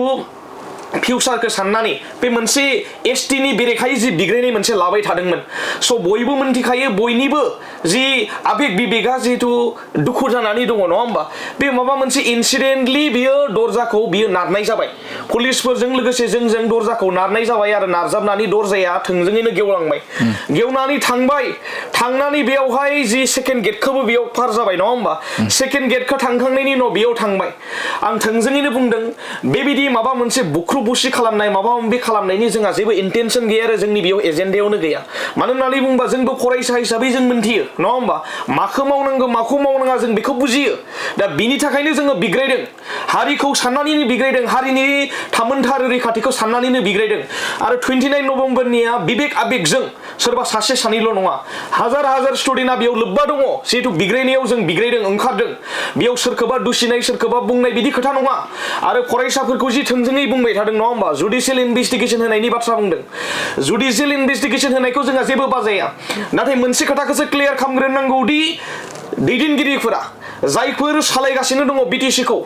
फिउचारखौ साननानै बे मोनसे एसटिनि बेरेखायै जि बिग्रायनाय मोनसे लाबाय थादोंमोन स' बयबो मोनथिखायो बयनिबो जि आबेग बिबेगा जिहेतु दुखु जानानै दङ नङा होमबा बे माबा मोनसे इनसिडेन्टलि बियो दरजाखौ बियो नारनाय जाबाय पुलिसफोरजों लोगोसे जोंजों दरजाखौ नारनाय जाबाय आरो नारजाबनानै दरजाया थोंजोङैनो गेवलांबाय गेवनानै थांनानै बेयावहाय जि सेकेन्ड गेटखौबो बेयाव पार जाबाय नङा होमबा सेकेन्ड गेटखौ थांखांनायनि उनाव बेयाव थांबाय आं थोंजोङैनो बुंदों बेबायदि माबा मोनसे बुख्रुबुसि खालामनाय माबा माबि खालामनायनि जोंहा जेबो इन्टेनसन गैया आरो जोंनि बेयाव एजेन्डायावनो गैया मानो होननानै बुंबा जोंबो फरायसा हिसाबै जों मोनथियो नङा होमबा माखौ मावनांगौ माखौ मावनाङा जों बेखौ बुजियो दा बिनि थाखायनो जोङो बिग्रायदों हारिखौ साननानैनो बिग्रायदों हारिनि थामोनथा रैखाथिखौ साननानैनो बिग्रायदों आरो 29 नभेम्बरनिया बिबेक आबेगजों सोरबा सासे सानैल' नङा हाजार स्टुडेन्टआ बेयाव लोब्बा दङ जिहेतु बिग्रायनायाव जों बिग्रायदों ओंखारदों बेयाव सोरखौबा दुसिनाय सोरखौबा बुंनाय बिदि खोथा नङा आरो फरायसाफोरखौ जि थोंजोङै बुंबाय थादों नङा होमबा जुडिसियेल इनभेस्टिगेसन होनायनि बाथ्रा बुंदों जुडिसियेल इनभेस्टिगेसन होनायखौ जोंहा जेबो बाजाया नाथाय मोनसे खोथाखौसो क्लियार खालामग्रोनांगौ दि दैदेनगिरिफोरा जायफोर सालायगासिनो दङ बिटिसिखौ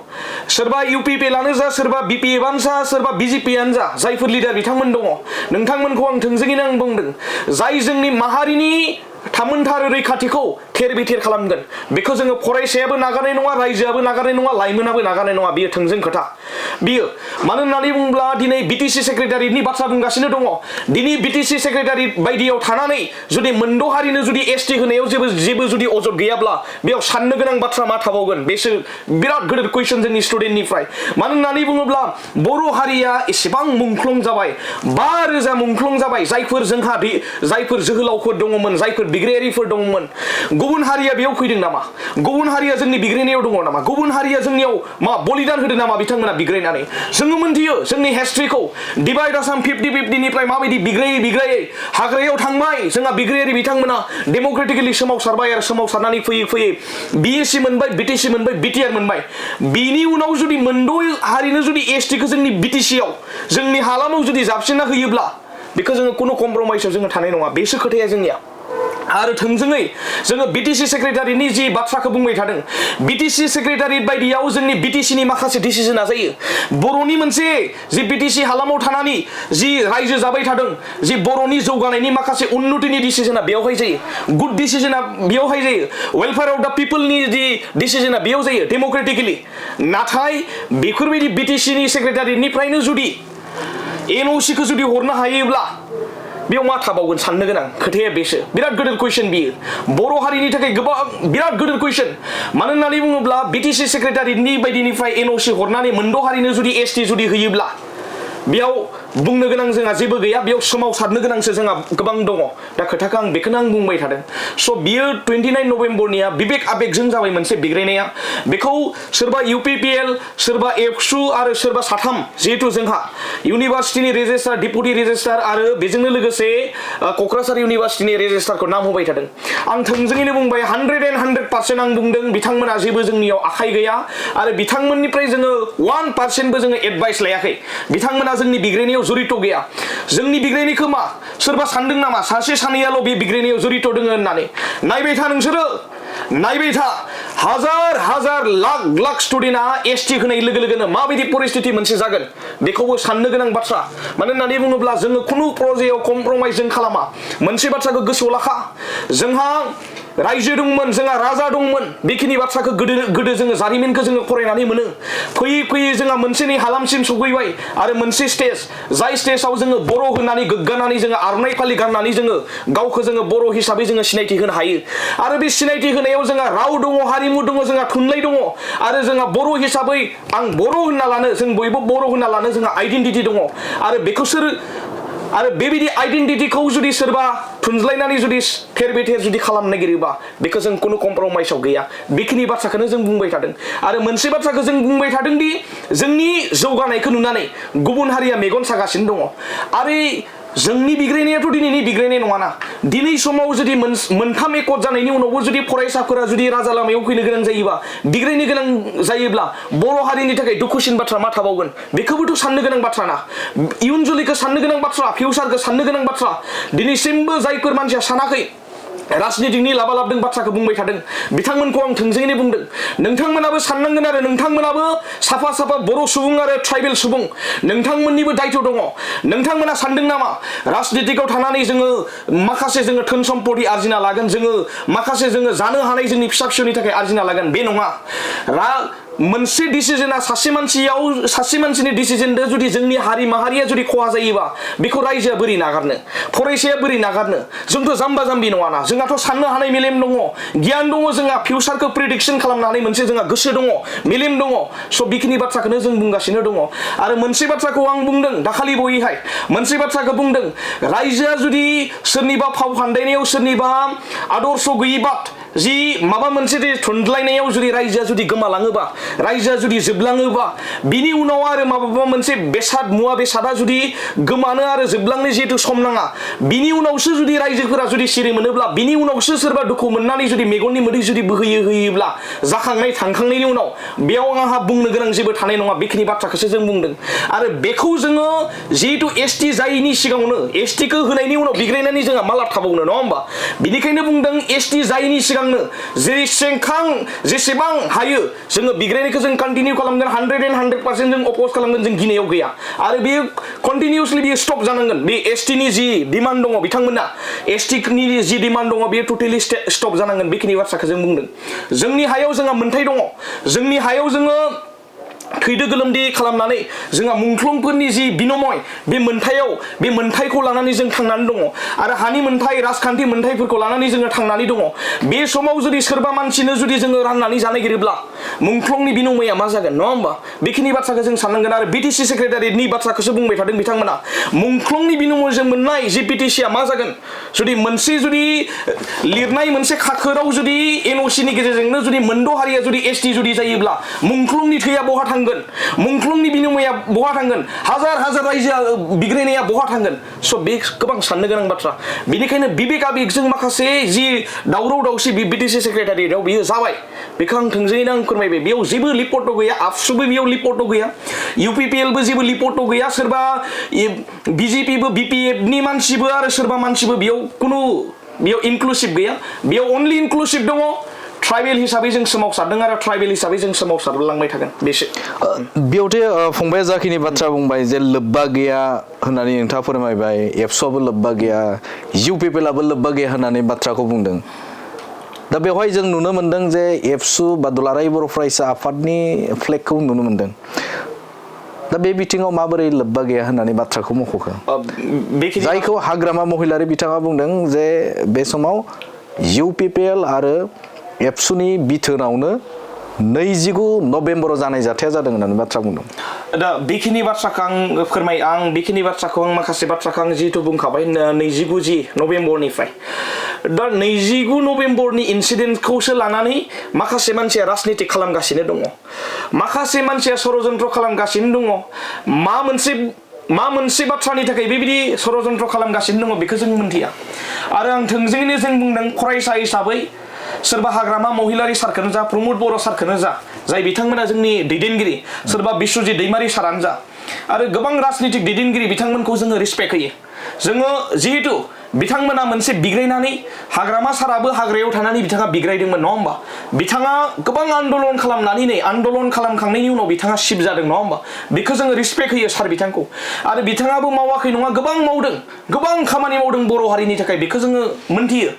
सोरबा इउपिपिएलआनो जा सोरबा बिपिएफआनो जा सोरबा बिजेपिआनो जा जायफोर लिडार बिथांमोन दङ नोंथांमोनखौ आं थोंजोङैनो आं बुंदों जाय जोंनि माहारिनि थामोनथा रैखाथिखौ थेर बिथेर खालामगोन बेखौ जोङो फरायसायाबो नागारनाय नङा रायजोआबो नागारनाय नङा लाइमोनाबो नागारनाय नङा बियो थोंजों खोथा बियो मानो होननानै बुङोब्ला दिनै बिटिसि सेक्रेटारियेटनि बाथ्रा बुंगासिनो दङ दिनै बिटिसि सेक्रेटारियेट बायदियाव थानानै जुदि मोनद' हारिनो जुदि एसटि होनायाव जेबो जुदि अजद गैयाब्ला बेयाव साननो गोनां बाथ्रा मा थाबावगोन बेसो बिराद गिदिर कुइसन जोंनि स्टुडेन्टनिफ्राय मानो होननानै बुङोब्ला बर' हारिया एसेबां मुंख्लं जाबाय 5000 मुंख्लं जाबाय जायफोर जोहोलावफोर दङमोन जायफोर बिग्रायारिफोर दङमोन गुबुन हारिया बेयाव फैदों नामा गुबुन हारिया जोंनि बिग्रायनायाव दङ नामा गुबुन हारिया जोंनियाव मा बलिदान होदों नामा बिथांमोना बिग्रायनानै जोङो मोनथियो जोंनि हिस्ट्रिखौ डिभाइड आसाम 50-50 निफ्राय माबायदि बिग्रायै हाग्रायाव थांबाय जोंहा बिग्रायारि बिथांमोना डेम'क्रेटिकेलि सोमावसारबाय आरो सोमावसारनानै फैयै बिएससि मोनबाय बिटिसि मोनबाय बिटिआर मोनबाय बिनि उनाव जुदि मोनद' हारिनो जुदि एसटिखौ जोंनि बिटिसिआव जोंनि हालामाव जुदि जाबसिनना होयोब्ला बेखौ जोङो कुनु कमप्रमाइसआव जोङो थानाय नङा बेसो खोथाया जोंनिया आरो थोंजोङै जोङो बिटिसि सेक्रेटारिनि जि बाथ्राखौ बुंबाय थादों बिटिसि सेक्रेटारि बायदियाव जोंनि बिटिसिनि माखासे डिसिजना जायो बर'नि मोनसे जि बिटिसि हालामाव थानानै जि रायजो जाबाय थादों जि बर'नि जौगानायनि माखासे उन्नतिनि डिसिजना बेयावहाय जायो गुड डिसिजना बेयावहाय जायो वेलफेयार अफ द पिपलनि जि डिसिजना बेयाव जायो डेम'क्रेटिकेलि नाथाय बेफोरबायदि बिटिसिनि सेक्रेटारिनिफ्रायनो जुदि एनअसिखौ जुदि हरनो हायोब्ला बेयाव मा थाबावगोन साननो गोनां खोथाया बेसो बिराद गिदिर कुइसन बियो बर' हारिनि थाखाय गोबां बिराद गिदिर कुइसन मानो होननानै बुङोब्ला बिटिसि सेक्रेटारिनि बायदिनिफ्राय एनअसि हरनानै मोनद' हारिनो जुदि एसटि जुदि होयोब्ला बेयाव बुंनो गोनां जोंहा जेबो गैया बेयाव सोमावसारनो गोनांसो जोंहा गोबां दङ दा खोथाखौ आं बेखौनो आं बुंबाय थादों स' बियो 29 नभेम्बरनिया बिबेक आबेगजों जाबाय मोनसे बिग्रायनाया बेखौ सोरबा इउपिपिएल सोरबा एबसु आरो सोरबा साथाम जिहेतु जोंहा इउनिभार्सिटिनि रेजिस्ट्रार डिपुटि रेजिस्ट्रार आरो बेजोंनो लोगोसे क'क्राझार इउनिभार्सिटिनि रेजिस्ट्रारखौ नाम होबाय थादों आं थोंजोङैनो बुंबाय 100% आं बुंदों बिथांमोना जेबो जोंनियाव आखाइ गैया आरो बिथांमोननिफ्राय जोङो 1%बो जोङो एडभाइस लायाखै बिथांमोना जोंनि बिग्रायनायाव जरित गैया जोंनि बिग्रायनायखौ मा सोरबा सानदों नामा सासे सानैयाल' बे बिग्रायनायाव जरित दोङो होननानै नायबाय था नोंसोरो नायबाय था हाजार हाजार लाख लाख स्टुडेन्टआ एसटि होनाय लोगो लोगोनो माबायदि परिस्थिति मोनसे जागोन बेखौबो साननो गोनां बाथ्रा मानो होननानै बुङोब्ला जोङो खुनु प्रजेयाव कमप्रमाइज जों खालामा मोनसे बाथ्राखौ गोसोआव लाखा जोंहा रायजो दंमोन जोंहा राजा दंमोन बेखिनि बाथ्राखौ गोदो जोङो जारिमिनखौ जोङो फरायनानै मोनो फैयै फैयै जोंहा मोनसे नै हालामसिम सौफैबाय आरो मोनसे स्टेज जाय स्टेजाव जोङो बर' होननानै गोग्गानानै जोङो आर'नाइ फालि गाननानै जोङो गावखौ जोङो बर' हिसाबै जोङो सिनायथि होनो हायो आरो बे सिनायथि होनायाव जोंहा राव दङ हारिमु दङ जोंहा थुनलाइ दङ आरो जोंहा बर' हिसाबै आं बर' होनना लानो जों बयबो बर' होनना लानो जोंहा आइडेन्टिटि दङ आरो बेखौ आरो बेबायदि आइडेन्टिटिखौ जुदि सोरबा थुनज्लायनानै जुदि थेर बेथेर जुदि खालामनो नागिरोबा बेखौ जों खुनु कमप्रमाइसआव गैया बेखिनि बाथ्राखौनो जों बुंबाय थादों आरो मोनसे बाथ्राखौ जों बुंबाय थादों दि जोंनि जौगानायखौ नुनानै गुबुन हारिया मेगन सागासिनो दङ आरो जोंनि बिग्रायनायाथ' दिनैनि बिग्रायनाय नङाना दिनै समाव जुदि मोनथाम एकर्ड जानायनि उनावबो जुदि फरायसाफोरा जुदि राजा लामायाव फैनो गोनां जायोबा बिग्रायनो गोनां जायोब्ला बर' हारिनि थाखाय दुखुसिन बाथ्रा मा थाबावगोन बेखौबोथ' साननो गोनां बाथ्रा ना इयुन जोलैखौ साननो गोनां बाथ्रा फिउचारखौ साननो गोनां बाथ्रा दिनैसिमबो जायफोर मानसिया सानाखै राजनितिकनि लाबालाबदों बाथ्राखौ बुंबाय थादों बिथांमोनखौ आं थोंजोङैनो बुंदों नोंथांमोनाबो साननांगोन आरो नोंथांमोनाबो साफा साफा बर' सुबुं आरो ट्राइबेल सुबुं नोंथांमोननिबो दायथ' दङ नोंथांमोना सानदों नामा राजनितिकआव थानानै जोङो माखासे जोङो धोन सम्पति आरजिना लागोन जोङो माखासे जोङो जानो हानाय जोंनि फिसा फिसौनि थाखाय आरजिना लागोन बे नङा मोनसे डिसिजना सासे मानसिनि डिसिजनजों जुदि जोंनि हारि माहारिया जुदि खहा जायोबा बेखौ रायजोआ बोरै नागारनो फरायसाया बोरै नागारनो जोंथ' जाम्बा जाम्बि नङाना जोंहाथ' साननो हानाय मेलेम दङ गियान दङ जोंहा फिउचारखौ प्रेडिक्सन खालामनो हानाय मोनसे जोंहा गोसो दङ मेलेम दङ स' बेखिनि बाथ्राखौनो जों बुंगासिनो दङ आरो मोनसे बाथ्राखौ आं बुंदों दाखालि बयहाय मोनसे बाथ्राखौ बुंदों रायजोआ जुदि सोरनिबा फाव फान्दायनायाव सोरनिबा आदर्श गैयि बात जि माबा मोनसे थुनज्लायनायाव जुदि रायजोआ जुदि गोमालाङोबा रायजोआ जुदि जोबलाङोबा बिनि उनाव आरो माबा मोनसे बेसाद मुवा बेसादा जुदि गोमानो आरो जोबलांनो जिहेतु सम नाङा बिनि उनावसो जुदि रायजोफोरा जुदि सिरि मोनोब्ला बिनि उनावसो सोरबा दुखु मोननानै जुदि मेगननि मोदै जुदि होयोब्ला जाखांनाय थांखांनायनि उनाव बेयाव आंहा बुंनो गोनां जेबो थानाय नङा बेखिनि बाथ्राखौसो जों बुंदों आरो बेखौ जोङो जिहेतु एसटि जायैनि सिगाङावनो एसटिखौ होनायनि उनाव बिग्रायनानै जोंहा मा लाब थाबावनो नङा होमबा बिनिखायनो बुंदों एसटि जायैनि सिगां जेसेबां हायो जोङो बिग्रायनायखौ जों कन्टिनिउ खालामगोन 100% जों अपोज खालामगोन जों गिनायाव गैया आरो बेयो कन्टिनिउसलि बेयो स्टप जानांगोन बे एसटिनि जि डिमान्ड दङ बिथांमोना एसटिनि जि डिमान्ड दङ बेयो टटेलि स्टप जानांगोन बेखिनि बाथ्राखौ जों बुंदों जोंनि हायाव जोंहा मोन्थाय दङ जोंनि हायाव जोङो थैदो गोलोमदै खालामनानै जोंहा मुंख्लंफोरनि जि बिनिमय बे मोन्थायखौ लानानै जों थांनानै दङ आरो हानि मोन्थाय राजखान्थि मोन्थायफोरखौ लानानै जोङो थांनानै दङ बे समाव जुदि सोरबा मानसिनो जुदि जोङो राननानै जानो नागिरोब्ला मुंख्लंनि बिनिमया मा जागोन नङा होमबा बेखिनि बाथ्राखौ जों साननांगोन आरो बिटिसि सेक्रेटारिनि बाथ्राखौसो बुंबाय थादों बिथांमोना मुंख्लंनि बिनिमयजों मोननाय जि बिटिसिया मा जागोन जुदि लिरनाय मोनसे खाखोराव जुदि एनअसिनि गेजेरजोंनो जुदि मोनद' हारिया जुदि एसटि जुदि जायोब्ला मुंख्लंनि थैया बहा थांगोन मुंख्लंनि बिनिमया बहा थांगोन हाजार हाजार रायजोआ बिग्रायनाया बहा थांगोन स' बे गोबां साननो गोनां बाथ्रा बेनिखायनो बिबेक आबेगजों माखासे जि दावराव दावसि बिटिसि सेक्रेटारियाव बियो जाबाय बेखौ आं थोंजोङैनो आं फोरमायबाय बेयाव जेबो रिपर्टआव गैया आबसुबो बेयाव रिपर्टआव गैया इउपिपिएलबो जेबो रिपर्टआव गैया सोरबा बिजेपिबो बिपिएफनि मानसिबो आरो सोरबा मानसिबो बेयाव खुनु बेयाव इनक्लुसिभ गैया बेयाव अनलि इनक्लुसिभ दङ ट्राइबेल हिसाबै जों सोमावसारदों आरो ट्राइबेल हिसाबै जों सोमावसारलांबाय थागोन बेसो बेयावथे फंबाया जाखिनि बाथ्रा बुंबाय जे लोब्बा गैया होननानै नोंथाङा फोरमायबाय एबसुआबो लोब्बा गैया UPPLआबो लोब्बा गैया होननानै बाथ्राखौ बुंदों दा बेवहाय जों नुनो मोनदों जे एबसु बा दुलाराय बर' फरायसा आफादनि फ्लेगखौ नुनो मोनदों दा बे बिथिङाव माबोरै लोब्बा गैया होननानै बाथ्राखौ मख'खो जायखौ हाग्रामा महिलारि बिथाङा बुंदों जे बे समाव UPPL आरो एबसुनि बिथोनावनो 29 नभेम्बराव जानाय जाथाया जादों होननानै बाथ्रा बुंदों दा बेखिनि बाथ्राखौ आं बेखिनि बाथ्राखौ आं माखासे बाथ्राखौ आं जिहेतु बुंखाबाय 29 नभेम्बरनिफ्राय दा 29 नभेम्बरनि इनसिडेन्टखौसो लानानै माखासे मानसिया राजनिति खालामगासिनो दङ माखासे मानसिया षड़यन्त्र खालामगासिनो दङ मा मोनसे बाथ्रानि थाखाय बेबायदि षड़यन्त्र खालामगासिनो दङ बेखौ जों मिन्थिया आरो आं थोंजोङैनो जों बुंदों फरायसा हिसाबै सोरबा हाग्रामा महिलारि सारखौनो जा प्रमद बर' सारखौनो जा जाय बिथांमोना जोंनि दैदेनगिरि सोरबा बिश्वजित दैमारि सारानो जा आरो गोबां राजनितिक दैदेनगिरि बिथांमोनखौ जोङो रिसपेक्ट होयो जोङो जिहेतु बिथांमोना मोनसे बिग्रायनानै हाग्रामा साराबो हाग्रायाव थानानै बिथाङा बिग्रायदोंमोन नङा होमबा बिथाङा गोबां आन्दलन खालामनानै आन्दलन खालामखांनायनि उनाव बिथाङा शिफ्ट जादों नङा होमबा बेखौ जोङो रिसपेक्ट होयो सार बिथांखौ आरो बिथाङाबो मावाखै नङा गोबां मावदों गोबां खामानि मावदों बर' हारिनि थाखाय बेखौ जोङो मोनथियो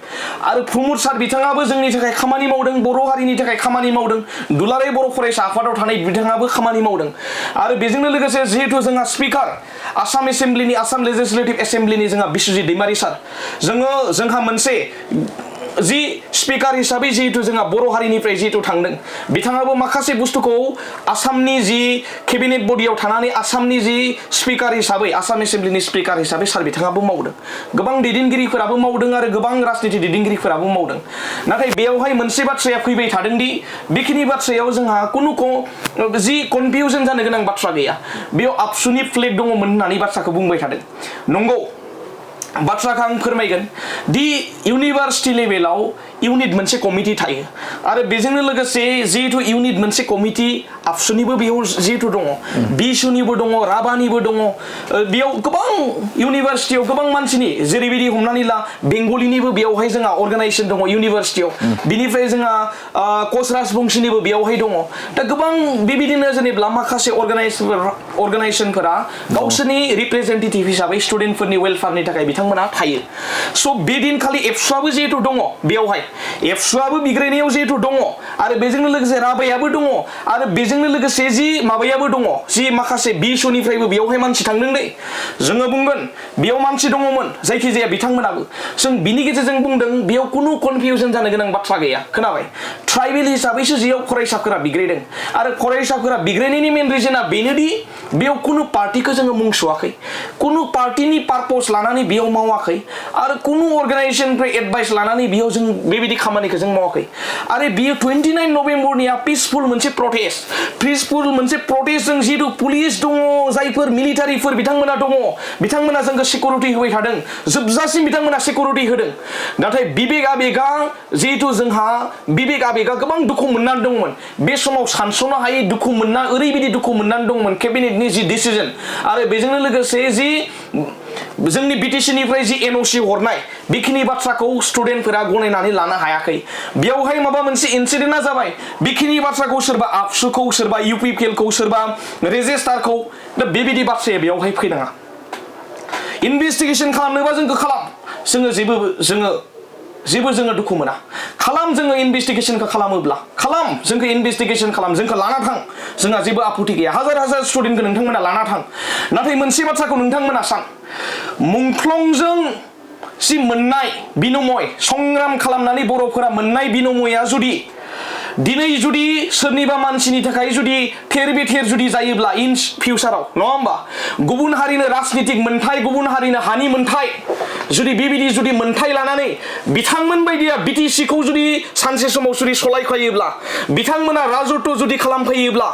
आरो प्रमद सार बिथाङाबो जोंनि थाखाय खामानि मावदों बर' हारिनि थाखाय खामानि मावदों दुलाराय बर' फरायसा आफादाव थानाय बिथाङाबो खामानि मावदों आरो बेजोंनो लोगोसे जिहेतु जोंहा स्पिकार आसाम एसेम्ब्लिनि आसाम लेजिस्लेटिभ एसेम्ब्लिनि जोंहा बिश्वजित दैमारि सार जोंहा मोनसे जि स्पिकार हिसाबै जिहेतु जोंहा बर' हारिनिफ्राय जिहेतु थांदों बिथाङाबो माखासे बुस्थुखौ आसामनि जि केबिनेट बडियाव थानानै आसामनि जि स्पिकार हिसाबै आसाम एसेम्ब्लिनि स्पिकार हिसाबै सार बिथाङाबो मावदों गोबां दैदेनगिरिफोराबो मावदों आरो गोबां राजनिति दैदेनगिरिफोराबो मावदों नाथाय बेयावहाय मोनसे बाथ्राया फैबाय थादोंदि बेखिनि बाथ्रायाव जोंहा कुनु जि कनफिउजन जानो गोनां बाथ्रा गैया बेयाव आबसुनि फ्लेग दङमोन होननानै बाथ्राखौ बुंबाय थादों नंगौ बाथ्राखौ आं फोरमायगोन दि इउनिभार्सिटि लेभेलाव इउनिट मोनसे कमिटि थायो आरो बेजोंनो लोगोसे जिहेतु इउनिट मोनसे कमिटि आबसुनिबो बेयाव जिहेतु दङ बिसुनिबो दङ राभानिबो दङ बेयाव गोबां इउनिभार्सिटियाव गोबां मानसिनि जेरैबायदि हमनानै ला बेंगलिनिबो बेयावहाय जोंहा अर्गानाइजेसन दङ इउनिभार्सिटियाव बिनिफ्राय जोंहा कच राजबंशीनिबो बेयावहाय दङ दा गोबां बेबायदिनो जेनेबा माखासे अर्गानाइजेसनफोरा गावसोरनि रिप्रेजेन्टेटिभ हिसाबै स्टुडेन्टफोरनि वेलफेयारनि थाखाय बिथांमोना थायो स' बे दिनखालि एबसुआबो जिहेतु दङ बेयावहाय एबसुआबो बिग्रायनायाव जिहेतु दङ आरो बेजोंनो लोगोसे राभायाबो दङ आरो बेजोंनो लोगोसे जि माबायाबो दङ जि माखासे बिसुनिफ्रायबो बेयावहाय मानसि थांदों दै जोङो बुंगोन बेयाव मानसि दङमोन जायखिजाया बिथांमोनाबो जों बिनि गेजेरजों बुंदों बेयाव कुनु कनफिउजन जानो गोनां बाथ्रा गैया खोनाबाय ट्राइबेल हिसाबैसो जियाव फरायसाफोरा बिग्रायदों आरो फरायसाफोरा बिग्रायनायनि मेन रिजोना बेनोदि बेयाव कुनु पार्टिखौ जोङो मुं सुवाखै कुनु पार्टिनि पारपस लानानै बेयाव मावाखै आरो कुनु अर्गानाइजेसननिफ्राय एडभाइस लानानै बेयाव जों बेबायदि खामानिखौ जों मावाखै आरो बियो 29 नभेम्बरनिया पिसफुल मोनसे प्रटेस्टजों जिहेतु पुलिस दङ जायफोर मिलिटारिफोर बिथांमोना दङ बिथांमोना जोंखौ सिकिउरिटि होबाय थादों जोबजासिम बिथांमोना सिकिउरिटि होदों नाथाय बिबेक आबेगा जिहेतु जोंहा बिबेक आबेगा गोबां दुखु मोननानै दंमोन बे समाव सानस'नो हायै दुखु मोनना ओरैबायदि दुखु मोननानै दंमोन केबिनेटनि जि डिसिजन आरो बेजोंनो लोगोसे जि जोंनि बिटिसिनिफ्राय जि एनअसि हरनाय बेखिनि बाथ्राखौ स्टुडेन्टफोरा गनायनानै लानो हायाखै बेयावहाय माबा मोनसे इनसिडेन्टआ जाबाय बेखिनि बाथ्राखौ सोरबा आबसुखौ सोरबा UPPLखौ सोरबा रेजिस्टारखौ दा बेबायदि बाथ्राया बेयावहाय फैनाङा इनभेस्टिगेसन खालामनोबा जोंखौ खालाम जेबो जोङो दुखु मोना खालाम जोङो इनभेस्टिगेसनखौ खालामोब्ला खालाम जोंखौ इनभेस्टिगेसन खालाम जोंखौ लाना थां जोंहा जेबो आपत्ति गैया हाजार स्टुडेन्टखौ नोंथांमोना लाना थां नाथाय मोनसे बाथ्राखौ नोंथांमोना सान मुंख्लंजों जि मोननाय बिनिमय संग्राम खालामनानै बर'फोरा मोननाय बिनिमया दिनै जुदि सोरनिबा मानसिनि थाखाय जुदि थेर बेथेर जुदि जायोब्ला इन फिउचाराव नङा होमबा गुबुन हारिनो राजनितिक मोन्थाय गुबुन हारिनो हानि मोन्थाय जुदि बेबायदि जुदि मोन्थाय लानानै बिथांमोन बायदिया बिटिसिखौ जुदि सानसे समाव जुदि सलायफैयोब्ला बिथांमोना राजत्व जुदि खालामफैयोब्ला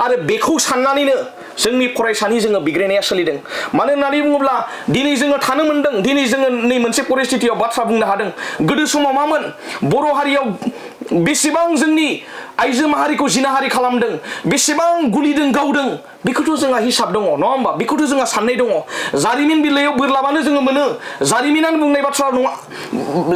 आरो बेखौ साननानैनो जोंनि फरायसानि जोङो बिग्रायनाया सोलिदों मानो होननानै बुङोब्ला दिनै जोङो थानो मोनदों दिनै जोङो नै मोनसे परिस्थितियाव बाथ्रा बुंनो हादों गोदो समाव मामोन बर' हारियाव बेसेबां जोंनि आइजो माहारिखौ जिनाहारि खालामदों बेसेबां गुलिदों गावदों बेखौथ' जोंहा हिसाब दङ नङा होमबा बेखौथ' जोंहा साननाय दङ जारिमिन बिलाइयाव बोरलाबानो जोङो मोनो जारिमिनानो बुंनाय बाथ्रा नङा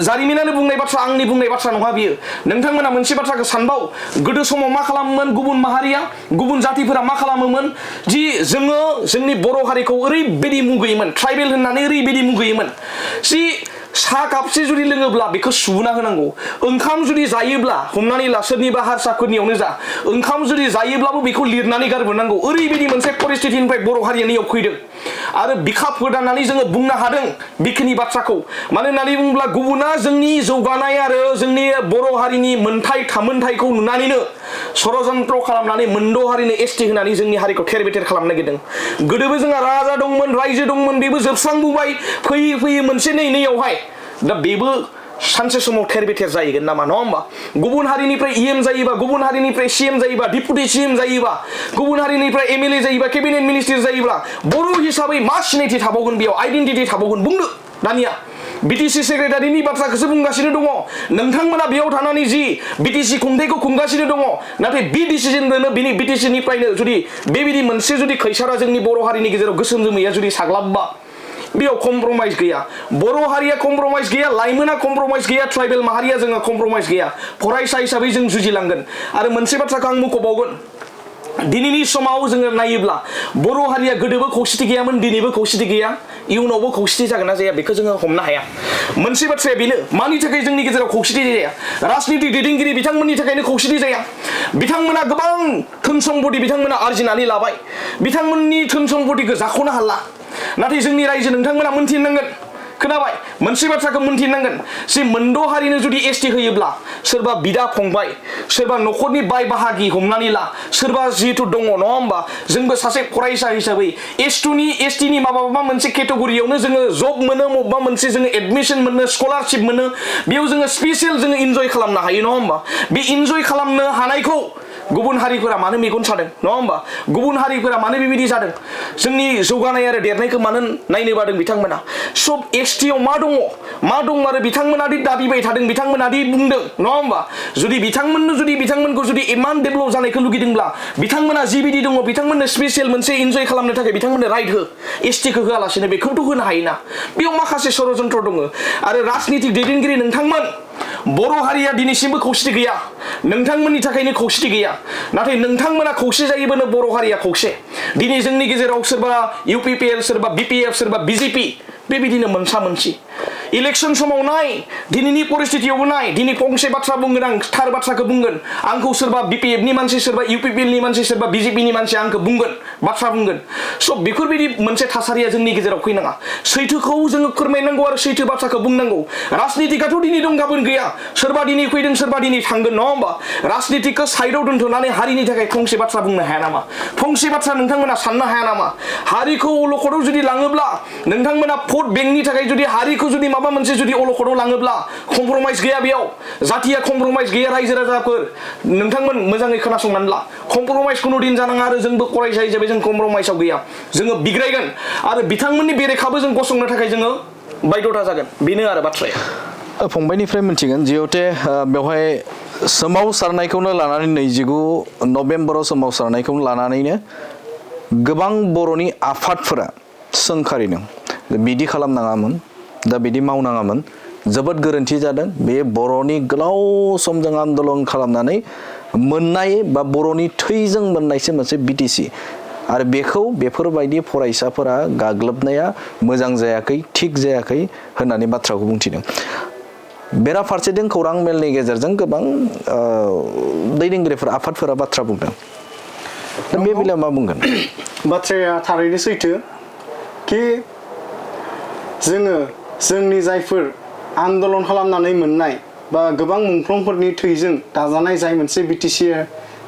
जारिमिनानो बुंनाय बाथ्रा आंनि बुंनाय बाथ्रा नङा बियो नोंथांमोना मोनसे बाथ्राखौ सानबाव गोदो समाव मा खालामोमोन गुबुन माहारिया गुबुन जातिफोरा मा खालामोमोन जि जोङो जोंनि बर' हारिखौ ओरैबायदि मुगैयोमोन ट्राइबेल होननानै ओरैबायदि मुगैयोमोन जि सा कापसे जुदि लोङोब्ला बेखौ सुना होनांगौ ओंखाम जुदि जायोब्ला हमनानै ला सोरनिबा हारसाफोरनियावनो जा ओंखाम जुदि जायोब्लाबो बेखौ लिरनानै गारबोनांगौ ओरैबायदि मोनसे परिस्थितिनिफ्राय बर' हारिया नैयाव फैदों आरो बिखा फोदाननानै जोङो बुंनो हादों बेखिनि बाथ्राखौ मानो होननानै बुङोब्ला गुबुना जोंनि जौगानाय आरो जोंनि बर' हारिनि मोनथाय थामोनथायखौ नुनानैनो षड़यन्त्र खालामनानै मोनद' हारिनो एसटि होनानै जोंनि हारिखौ थेर बेथेर खालामनो नागिरदों गोदोबो जोंहा राजा दंमोन रायजो दंमोन बेबो जोबस्रांबोबाय फैयै फैयै मोनसे नैयावहाय दा बेबो सानसे समाव थेर बेथेर जाहैगोन नामा नङा होमबा गुबुन हारिनिफ्राय इएम जायोबा गुबुन हारिनिफ्राय सिएम जायोबा डिपुटि सिएम जायोबा गुबुन हारिनिफ्राय एमएलए जायोबा केबिनेट मिनिस्टार जायोब्ला बर' हिसाबै मा सिनायथि थाबावगोन बेयाव आइडेन्टिटि थाबावगोन बुंदो दानिया बिटिसि सेक्रेटारिनि बाथ्राखौसो बुंगासिनो दङ नोंथांमोना बेयाव थानानै जि बिटिसि खुंथायखौ खुंगासिनो दङ नाथाय बि डिसिजनजोंनो बिनि बिटिसिनिफ्रायनो जुदि बेबायदि मोनसे जुदि खैसारा जोंनि बर' हारिनि गेजेराव गोसोम जोमैया जुदि साग्लाबबा बेयाव कम्प्रमाइज गैया बर' हारिया कम्प्रमाइज गैया लाइमोना कम्प्रमाइज गैया ट्राइबेल माहारिया जोङो कम्प्रमाइज गैया फरायसा हिसाबै जों जुजिलांगोन आरो मोनसे बाथ्राखौ आं मख'बावगोन दिनैनि समाव जोङो नायोब्ला बर' हारिया गोदोबो खौसेथि गैयामोन दिनैबो खौसेथि गैया इयुनावबो खौसेथि जागोन ना जाया बेखौ जोङो हमनो हाया मोनसे बाथ्राया बेनो मानि थाखाय जोंनि गेजेराव खौसेथि जाया राजनितिक दैदेनगिरि बिथांमोननि थाखायनो खौसेथि जाया बिथांमोना गोबां धोन सम्पति बिथांमोना आरजिनानै लाबाय बिथांमोननि धोन सम्पतिखौ जाख'नो हाला नाथाय जोंनि रायजो नोंथांमोना मोनथिनांगोन खोनाबाय मोनसे बाथ्राखौ मोनथिनांगोन जे मोनद' हारिनो जुदि एसटि होयोब्ला सोरबा बिदा फंबाय सोरबा न'खरनि बाय बाहागि हमनानै ला सोरबा जिहेतु दङ नङा होमबा जोंबो सासे फरायसा हिसाबै एसटिनि माबा मोनसे केटेगरियावनो जोङो जब मोनो बबेबा मोनसे जोङो एडमिसन मोनो स्कलारशिप मोनो बेयाव जोङो स्पेसियेल जोङो इन्जय खालामनो हायो नङा होमबा बे इन्जय खालामनो हानायखौ गुबुन हारिफोरा मानो मेगन सादों नङा होमबा गुबुन हारिफोरा मानो बेबायदि जादों जोंनि जौगानाय आरो देरनायखौ मानो नायनो बादों बिथांमोना सब एसटियाव मा दङ आरो बिथांमोना दि दाबिबाय थादों बिथांमोना दि बुंदों नङा होमबा जुदि बिथांमोनखौ जुदि इमान डेभेलप जानायखौ लुगैदोंब्ला बिथांमोना जिबायदि दङ बिथांमोननो स्पेसियेल मोनसे इन्जय खालामनो थाखाय बिथांमोननो राइट हो एसटिखौ होआलासिनो बेखौथ' होनो हायोना बेयाव माखासे षड़यन्त्र दङ आरो राजनितिक दैदेनगिरि नोंथांमोन बर' हारिया दिनैसिमबो खौसेथि गैया नोंथांमोननि थाखायनो खौसेथि गैया नाथाय नोंथांमोना खौसे जायोबानो बर' हारिया खौसे दिनै जोंनि गेजेराव सोरबा इउपिपिएल सोरबा बिपिएफ सोरबा बिजेपि बेबायदिनो मोनसा मोनसि इलेक्शन समाव नाय दिनैनि परिस्थितियावबो नाय दिनै फंसे बाथ्रा बुंगोन आं थार बाथ्राखौ बुंगोन आंखौ सोरबा बिपिएफनि मानसि सोरबा इउपिपिएलनि मानसि सोरबा बिजेपिनि मानसि आंखौ बुंगोन बाथ्रा बुंगोन स' बेफोरबायदि मोनसे थासारिया जोंनि गेजेराव फैनाङा सैथोखौ जोङो फोरमायनांगौ आरो सैथो बाथ्राखौ बुंनांगौ राजनितिकाथ' दिनै दं गाबोन गैया सोरबा दिनै फैदों सोरबा दिनै थांगोन नङा होमबा राजनितिकखौ साइडआव दोनथ'नानै हारिनि थाखाय फंसे बाथ्रा बुंनो हाया नामा फंसे बाथ्रा नोंथांमोना साननो हाया नामा हारिखौ अलखदाव जुदि लाङोब्ला नोंथांमोना भट बेंकनि थाखाय जुदि हारिखौ जुदि माबा मोनसे जुदि अलखदाव लाङोब्ला कम्प्रमाइज गैया बेयाव जातिया कम्प्रमाइज गैया रायजो राजाफोर नोंथांमोन मोजाङै खोनासंनानै ला कम्प्रमाइज कुनु दिन जानाङा आरो जोंबो फरायसा हिसाबै जों कम्प्रमाइजआव गैया जोङो बिग्रायगोन आरो बिथांमोननि बेरेखाबो जों गसंनो थाखाय जोङो बायद'था जागोन बेनो आरो बाथ्राया फंबायनिफ्राय मिथिगोन जिहेते बेवहाय सोमावसारनायखौनो लानानै 29 नभेम्बराव सोमावसारनायखौनो लानानैनो गोबां बर'नि आफादफोरा सोंखारिदों बिदि खालामनाङामोन दा बिदि मावनाङामोन जोबोद गोरोन्थि जादों बे बर'नि गोलाव समजों आन्दलन खालामनानै मोननाय बा बर'नि थैजों मोननायसो मोनसे बिटिसि आरो बेखौ बेफोरबायदि फरायसाफोरा गाग्लोबनाया मोजां जायाखै थिग जायाखै होननानै बाथ्राखौ बुंथिदों बेराफारसेथिं खौरां मेलनि गेजेरजों गोबां दैदेनगिरिफोर आफादफोरा बाथ्रा बुंदों दा बे बेलायाव मा बुंगोन बाथ्राया थारैनो सैथो कि जोङो जोंनि जायफोर आन्दलन खालामनानै मोननाय बा गोबां मुंख्लंफोरनि थैजों दाजानाय जाय मोनसे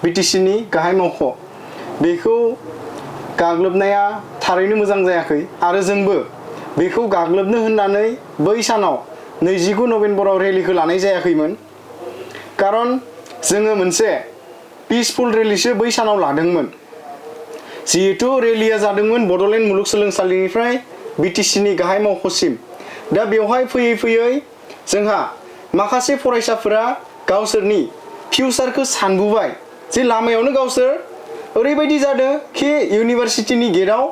बिटिसिनि गाहाय मावख' बेखौ गाग्लोबनाया थारैनो मोजां जायाखै आरो जोंबो बेखौ गाग्लोबनो होननानै बै सानाव 29 नभेम्बराव रेलिखौ लानाय जायाखैमोन खारन जोङो मोनसे पिसफुल रेलिसो बै सानाव लादोंमोन जिहेतु रेलिया जादोंमोन बड'लेण्ड मुलुगसोलोंसालिनिफ्राय बिटिसिनि गाहाय मावख'सिम दा बेवहाय फैयै फैयै जोंहा माखासे फरायसाफोरा गावसोरनि फिउचारखौ सानबोबाय जे लामायावनो गावसोर ओरैबायदि जादों कि इउनिभारसिटिनि गेटआव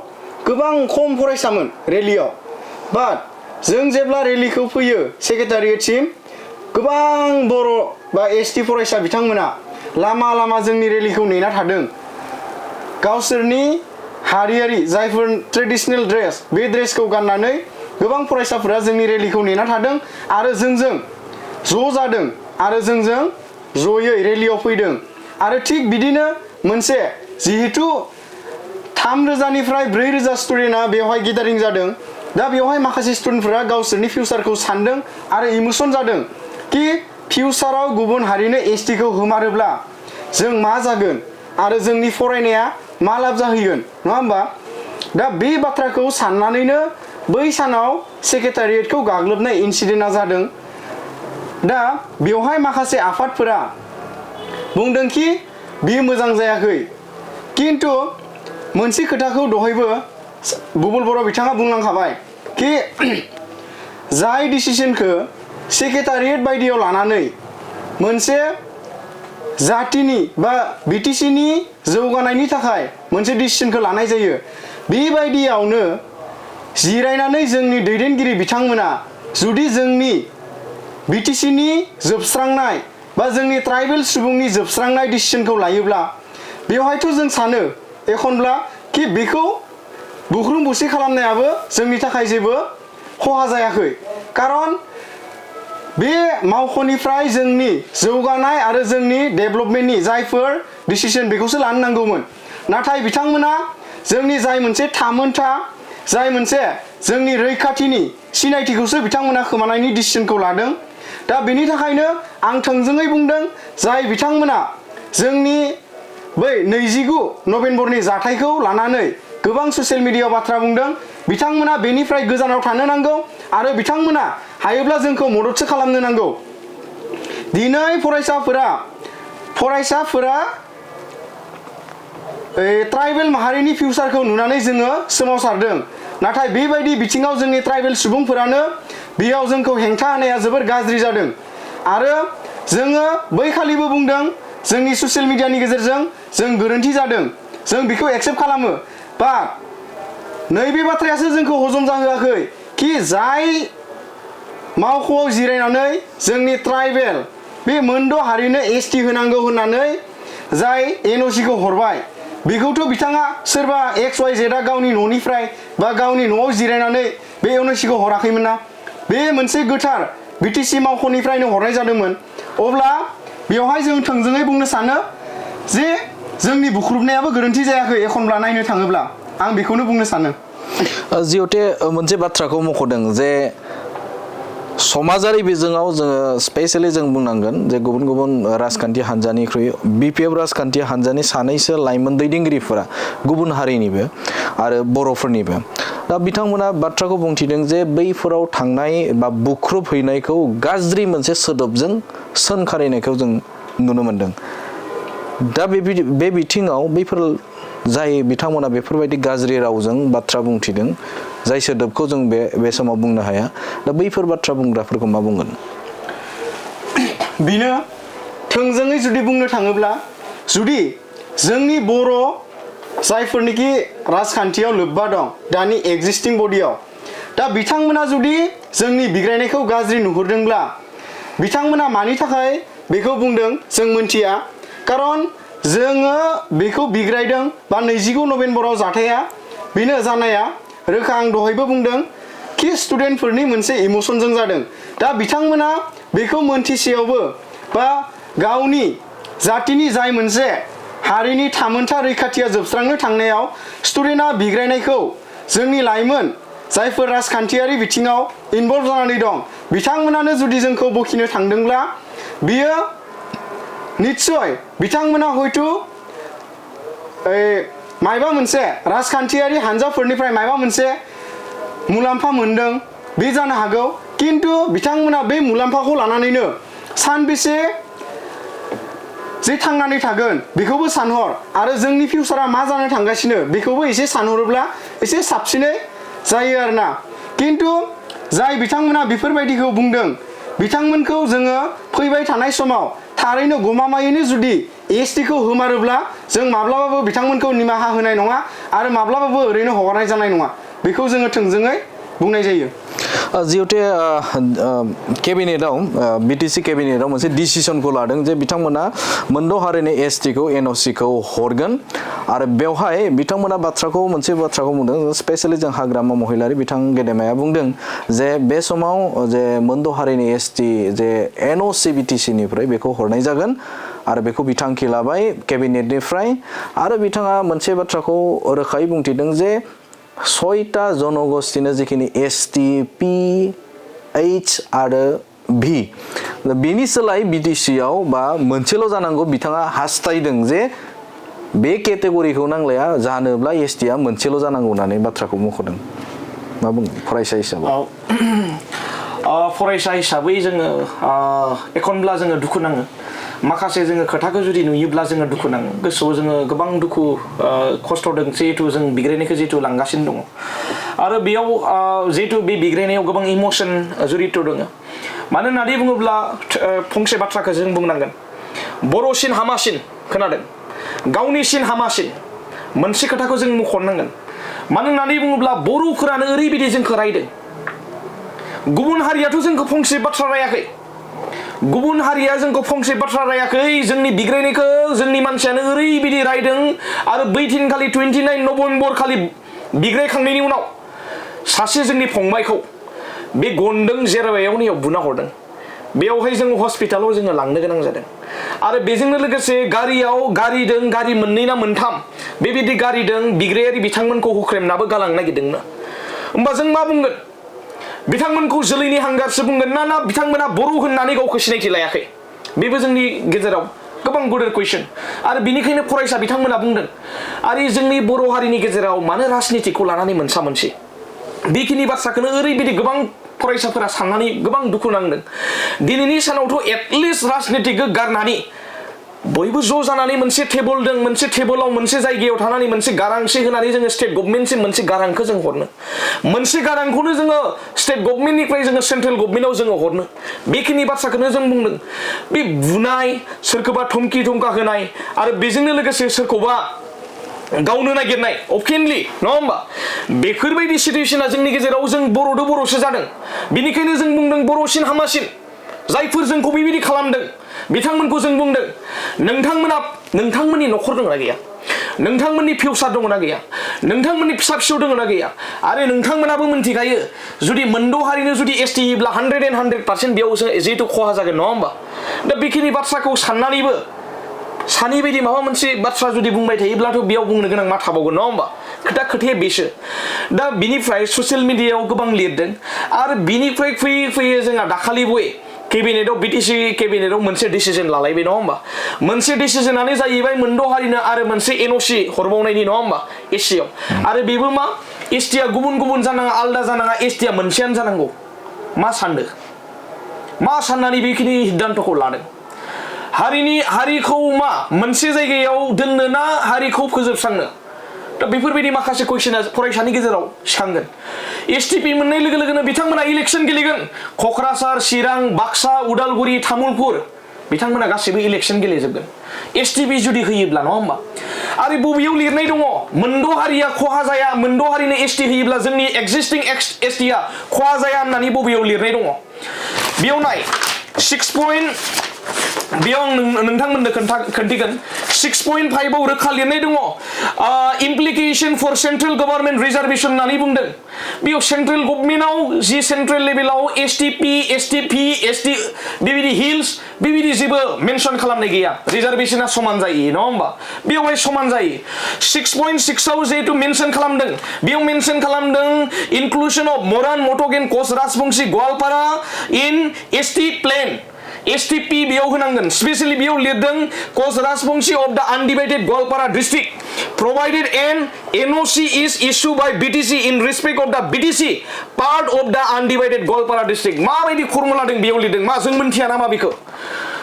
गोबां खम फरायसामोन रेलियाव बाट जों जेब्ला रेलिखौ फैयो सेक्रेटारियेटसिम गोबां बर' बा एसटि फरायसा बिथांमोना लामा लामा जोंनि रेलिखौ नेना थादों गावसोरनि हारियारि जायफोर ट्रेडिशनेल ड्रेस बे ड्रेसखौ गाननानै गोबां फरायसाफोरा जोंनि रेलिखौ नेना थादों आरो जोंजों ज' जादों आरो जोंजों ज'यै रेलियाव फैदों आरो थिग बिदिनो मोनसे जिहेतु 3,000निफ्राय 4,000 स्टुडेन्टआ बेवहाय गेदारिं जादों दा बेवहाय माखासे स्टुडेन्टफोरा गावसोरनि फिउचारखौ सानदों आरो इमोसन जादों कि फिउचाराव गुबुन हारिनो एसटिखौ होमारोब्ला जों मा जागोन आरो जोंनि फरायनाया मा लाब जाहैगोन नङा होमबा दा बे बाथ्राखौ साननानैनो बै सानाव सेक्रेटारियेटखौ गाग्लोबनाय इनसिडेन्टआ जादों दा बेवहाय माखासे आफादफोरा बुंदों कि बियो मोजां जायाखै किन्तु मोनसे खोथाखौ दहायबो बुबुल बर' बिथाङा बुंलांखाबाय कि जाय डिसिसनखौ सेक्रेटारियेट बायदियाव लानानै मोनसे जातिनि बा बिटिसिनि जौगानायनि थाखाय मोनसे डिसिसनखौ लानाय जायो बेबायदियावनो जिरायनानै जोंनि दैदेनगिरि बिथांमोना जुदि जोंनि बिटिसिनि जोबस्रांनाय बा जोंनि ट्राइबेल सुबुंनि जोबस्रांनाय डिसिसनखौ लायोब्ला बेवहायथ' जों सानो एखनब्ला कि बेखौ बुख्रुम बुसि खालामनायाबो जोंनि थाखाय जेबो खहा जायाखै खारन बे मावख'निफ्राय जोंनि जौगानाय आरो जोंनि डेभेलपमेन्टनि जायफोर डिसिसन बेखौसो लानो नांगौमोन नाथाय बिथांमोना जोंनि जाय मोनसे थामोनथा जाय मोनसे जोंनि रैखाथिनि सिनायथिखौसो बिथांमोना खोमानायनि डिसिसनखौ लादों दा बेनि थाखायनो आं थोंजोङै बुंदों जाय बिथांमोना जोंनि बै 29 नभेम्बरनि जाथायखौ लानानै गोबां ससियेल मिडियायाव बाथ्रा बुंदों बिथांमोना बेनिफ्राय गोजानाव थानो नांगौ आरो बिथांमोना हायोब्ला जोंखौ मददसो खालामनो नांगौ दिनै फरायसाफोरा ट्राइबेल माहारिनि फिउचारखौ नुनानै जोङो सोमावसारदों नाथाय बेबायदि बिथिङाव जोंनि ट्राइबेल सुबुंफोरानो बेयाव जोंखौ हेंथा होनाया जोबोर गाज्रि जादों आरो जोङो बैखालिबो बुंदों जोंनि ससियेल मिडियानि गेजेरजों जों गोरोन्थि जादों जों बेखौ एक्सेप्ट खालामो बा नैबे बाथ्रायासो जोंखौ हजम जाहोआखै कि जाय मावख'आव जिरायनानै जोंनि ट्राइबेल बे मोनद' हारिनो एसटि होनांगौ होननानै जाय एनअसिखौ हरबाय बेखौथ' बिथाङा सोरबा XYZआ गावनि न'निफ्राय बा गावनि न'आव जिरायनानै बे एनअसिखौ हराखैमोन ना बे मोनसे गोथार बिटिसि मावख'निफ्रायनो हरनाय जादोंमोन अब्ला बेवहाय जों थोंजोङै बुंनो सानो जे जोंनि बुख्रुबनायाबो गोरोन्थि जायाखै एखनब्ला नायनो थाङोब्ला आं बेखौनो बुंनो सानो जिहते मोनसे बाथ्राखौ मख'दों जे समाजारि बिजोङाव जोङो स्पेसियेलि जों बुंनांगोन जे गुबुन गुबुन राजखान्थि हान्जानिख्रुइ BPF राजखान्थि हान्जानि सानैसो लाइमोन दैदेनगिरिफोरा गुबुन हारिनिबो आरो बर'फोरनिबो दा बिथांमोना बाथ्राखौ बुंथिदों जे बैफोराव थांनाय बा बुख्रुब हैनायखौ गाज्रि मोनसे सोदोबजों सोंखारिनायखौ जों नुनो मोनदों दा बे बिथिङाव बैफोर जाय बिथांमोना बेफोरबायदि गाज्रि रावजों बाथ्रा बुंथिदों जाय सोदोबखौ जों बे समाव बुंनो हाया दा बैफोर बाथ्रा बुंग्राफोरखौ मा बुंगोन बिनो थोंजोङै जुदि बुंनो थाङोब्ला जुदि जोंनि बर' जायफोरनिखि राजखान्थियाव लोब्बा दं दानि एक्जिस्टिं बडियाव दा बिथांमोना जुदि जोंनि बिग्रायनायखौ गाज्रि नुहुरदोंब्ला बिथांमोना मानि थाखाय बेखौ बुंदों जों मोनथिया खारन जोङो बेखौ बिग्रायदों बा 29 नभेम्बराव जाथाया बेनो जानाया रोखा आं दहायबो बुंदों कि स्टुडेन्टफोरनि मोनसे इमोसनजों जादों दा बिथांमोना बेखौ मोनथिसेयावबो बा गावनि जातिनि जाय मोनसे हारिनि थामोनथा रैखाथिया जोबस्रांनो थांनायाव स्टुडेन्टआ बिग्रायनायखौ जोंनि लाइमोन जायफोर राजखान्थियारि बिथिङाव इनभल्भ जानानै दं बिथांमोनानो जुदि जोंखौ बखिनो थांदोंब्ला बियो निश्चय बिथांमोना हयतो मायबा मोनसे राजखान्थियारि हान्जाफोरनिफ्राय मायबा मोनसे मुलाम्फा मोनदों बे जानो हागौ किन्तु बिथांमोना बे मुलाम्फाखौ लानानैनो सानबेसे जे थांनानै थागोन बेखौबो सानहर आरो जोंनि फिउचारा मा जानो थांगासिनो बेखौबो एसे सानहरोब्ला एसे साबसिनै जायो आरोना किन्तु जाय बिथांमोना बेफोरबायदिखौ बुंदों बिथांमोनखौ जोङो फैबाय थानाय समाव थारैनो गमामायैनो जुदि एसटिखौ होमारोब्ला जों माब्लाबाबो बिथांमोनखौ निमाहा होनाय नङा आरो माब्लाबाबो ओरैनो हगारनाय जानाय नङा बेखौ जोङो थोंजोङै बुंनाय जायो जिहेतु केबिनेटआव बिटिसि केबिनेटआव मोनसे डिसिसनखौ लादों जे बिथांमोना मोनद' हारिनि एसटिखौ एनअसिखौ हरगोन आरो बेवहाय बिथांमोना मोनसे बाथ्राखौ बुंदों स्पेशेलि जों हाग्रामा महिलारि बिथां गेदेमाया बुंदों जे बे समाव जे मोनद' हारिनि एसटि जे एनअसि बिटिसिनिफ्राय बेखौ हरनाय जागोन आरो बेखौ बिथांखि लाबाय केबिनेटनिफ्राय आरो बिथाङा मोनसे बाथ्राखौ रोखायै बुंथिदों जे 6टा जनगोष्ठीनो जिखिनि एसटि पि एच आरो भि बेनि सोलाय बिटिसिआव बा मोनसेल' जानांगौ बिथाङा हास्थायदों जे बे केटेगरिखौ नांलाया जानोब्ला एसटिआ मोनसेल' जानांगौ होननानै बाथ्राखौ मख'दों मा बुङो फरायसा हिसाबै फरायसा हिसाबै जोङो एखनब्ला जोङो दुखु नाङो माखासे जोङो खोथाखौ जुदि नुयोब्ला जोङो दुखु नाङो गोसोआव जोङो गोबां दुखु खस्थ' दं जिहेतु जों बिग्रायनायखौ जिहेतु लांगासिनो दङ आरो बेयाव जिहेतु बे बिग्रायनायाव गोबां इमोसन जड़ित दङ मानो होननानै बुङोब्ला फंसे बाथ्राखौ जों बुंनांगोन बर'सिन हामासिन खोनादों गावनिसिन हामासिन मोनसे खोथाखौ जों मख'नांगोन मानो होननानै बुङोब्ला बर'फोरानो ओरैबायदि जोंखौ रायदों गुबुन हारियाथ' जोंखौ फंसे बाथ्रा रायाखै गुबुन हारिया जोंखौ फंसे बाथ्रा रायाखै जोंनि बिग्रायनायखौ जोंनि मानसियानो ओरैबायदि रायदों आरो बै दिनखालि 29 नभेम्बर खालि बिग्रायखांनायनि उनाव सासे जोंनि फंबायखौ बे गनदों जेराबायावनियाव बुना हरदों बेयावहाय जों हस्पिटालाव जोङो लांनो गोनां जादों आरो बेजोंनो लोगोसे गारि मोननै ना मोनथाम बेबायदि गारिदों बिग्रायारि बिथांमोनखौ हुख्रेमनाबो गालांनो नागिरदोंनो होमबा जों मा बुंगोन बिथांमोनखौ जोलैनि हांगारसो बुंगोन ना बिथांमोना बर' होननानै गावखौ सिनायथि लायाखै बेबो जोंनि गेजेराव गोबां गुडेर कुइसन आरो बिनिखायनो फरायसा बिथांमोना बुंदों आरो जोंनि बर' हारिनि गेजेराव मानो राजनितिखौ लानानै मोनसा मोनसि बेखिनि बाथ्राखौनो ओरैबायदि गोबां फरायसाफोरा साननानै गोबां दुखु नांदों दिनैनि सानावथ' एटलिस्ट राजनितिखौ गारनानै बयबो ज' जानानै मोनसे टेबोल दं मोनसे टेबोलाव मोनसे जायगायाव थानानै मोनसे गारांसे होनानै जोङो स्टेट गभर्नमेन्टसिम मोनसे गारांखौ जों हरनो मोनसे गारांखौनो जोङो स्टेट गभर्नमेन्टनिफ्राय जोङो सेन्ट्रेल गभर्नमेन्टआव जोङो हरनो बेखिनि बाथ्राखौनो जों बुंदों बे बुनाय सोरखौबा धमखि धमका होनाय आरो बेजोंनो लोगोसे सोरखौबा गावनो नागिरनाय अपेनलि नङा होमबा बेफोरबायदि सिटुएसना जोंनि गेजेराव जों बर'दो बर'सो जादों बेनिखायनो जों बुंदों बर'सिन हामासिन जायफोर जोंखौ बेबायदि खालामदों बिथांमोनखौ जों बुंदों नोंथांमोननि न'खर दङ ना गैया नोंथांमोननि फिउचार दङ ना गैया नोंथांमोननि फिसा फिसौ दङ ना गैया आरो नोंथांमोनाबो मिन्थिखायो जुदि मोनद' हारिनो जुदि एसटि होयोब्ला 100% बेयाव जिहेतु खहा जागोन नङा होमबा दा बेखिनि बाथ्राखौ साननानैबो सानि बायदि माबा मोनसे बाथ्रा जुदि बुंबाय थायोब्लाथ' बेयाव बुंनो गोनां मा थाबावगोन नङा होमबा खोथाया बेसो दा बिनिफ्राय ससियेल मिडियायाव गोबां लिरदों आरो बिनिफ्राय फैयै जोंहा दाखालि बय केबिनेटआव बिटिसि केबिनेटआव मोनसे डिसिजन लालायबाय नङा होमबा मोनसे डिसिजनानो जाहैबाय मोनद' हारिनो आरो मोनसे एनअसि हरबावनायनि नङा होमबा एसटिआव आरो बेबो मा एसटिआ गुबुन जानाङा आलदा जानाङा एसटिआ मोनसेयानो जानांगौ मा साननानै बेखिनि सिद्धान्तखौ लादों हारिखौ मा मोनसे जायगायाव दोननो ना हारिखौ फोजोबस्रांनो दा बेफोरबायदि माखासे कुइसना फरायसानि गेजेराव सिखांगोन एसटिपि मोननाय लोगो लोगोनो बिथांमोना इलेक्सन गेलेगोन क'क्राझार चिरां बाक्सा उदालगुरि तामुलपुर बिथांमोना गासैबो इलेक्सन गेलेजोबगोन एसटिपि जुदि होयोब्ला नङा होमबा आरो बबेयाव लिरनाय दङ मोनद' हारिया खहा जाया मोनद' हारिनो एसटि होयोब्ला जोंनि एक्जिस्टिं एसटिआ खहा जाया होननानै बबेयाव लिरनाय दङ बेयाव नाय 6 पइन्ट बेयाव नोंथांमोननो खोन्थिगोन 6.5 आव रोखा लिरनाय दङ implication four central government reservation होननानै बुंदों बेयाव सेन्ट्रेल गभर्नमेन्टआव जि सेन्ट्रेल लेभेलाव एसटिपि एसटिपि एसटि बेबायदि हिल्स बेबायदि जेबो मेनसन खालामनाय गैया रिजार्भेशना समान जायो नङा होमबा बेयावहाय समान जायो 6.6 आव जिहेतु मेनसन खालामदों बेयाव मेनसन खालामदों इनक्लुसन अफ मरान मट'गेन कच राजबंशी गवालपारा इन एसटि प्लेन STP बेयाव होनांगोन स्पेशली बेयाव लिरदों कच Rajbanshi of the undivided Gwalpara district provided an NOC is issued by BTC in respect of the BTC part of the undivided Gwalpara district माबायदि फर्मुला दं बेयाव लिरदों मा जों मिन्थिया नामा बेखौ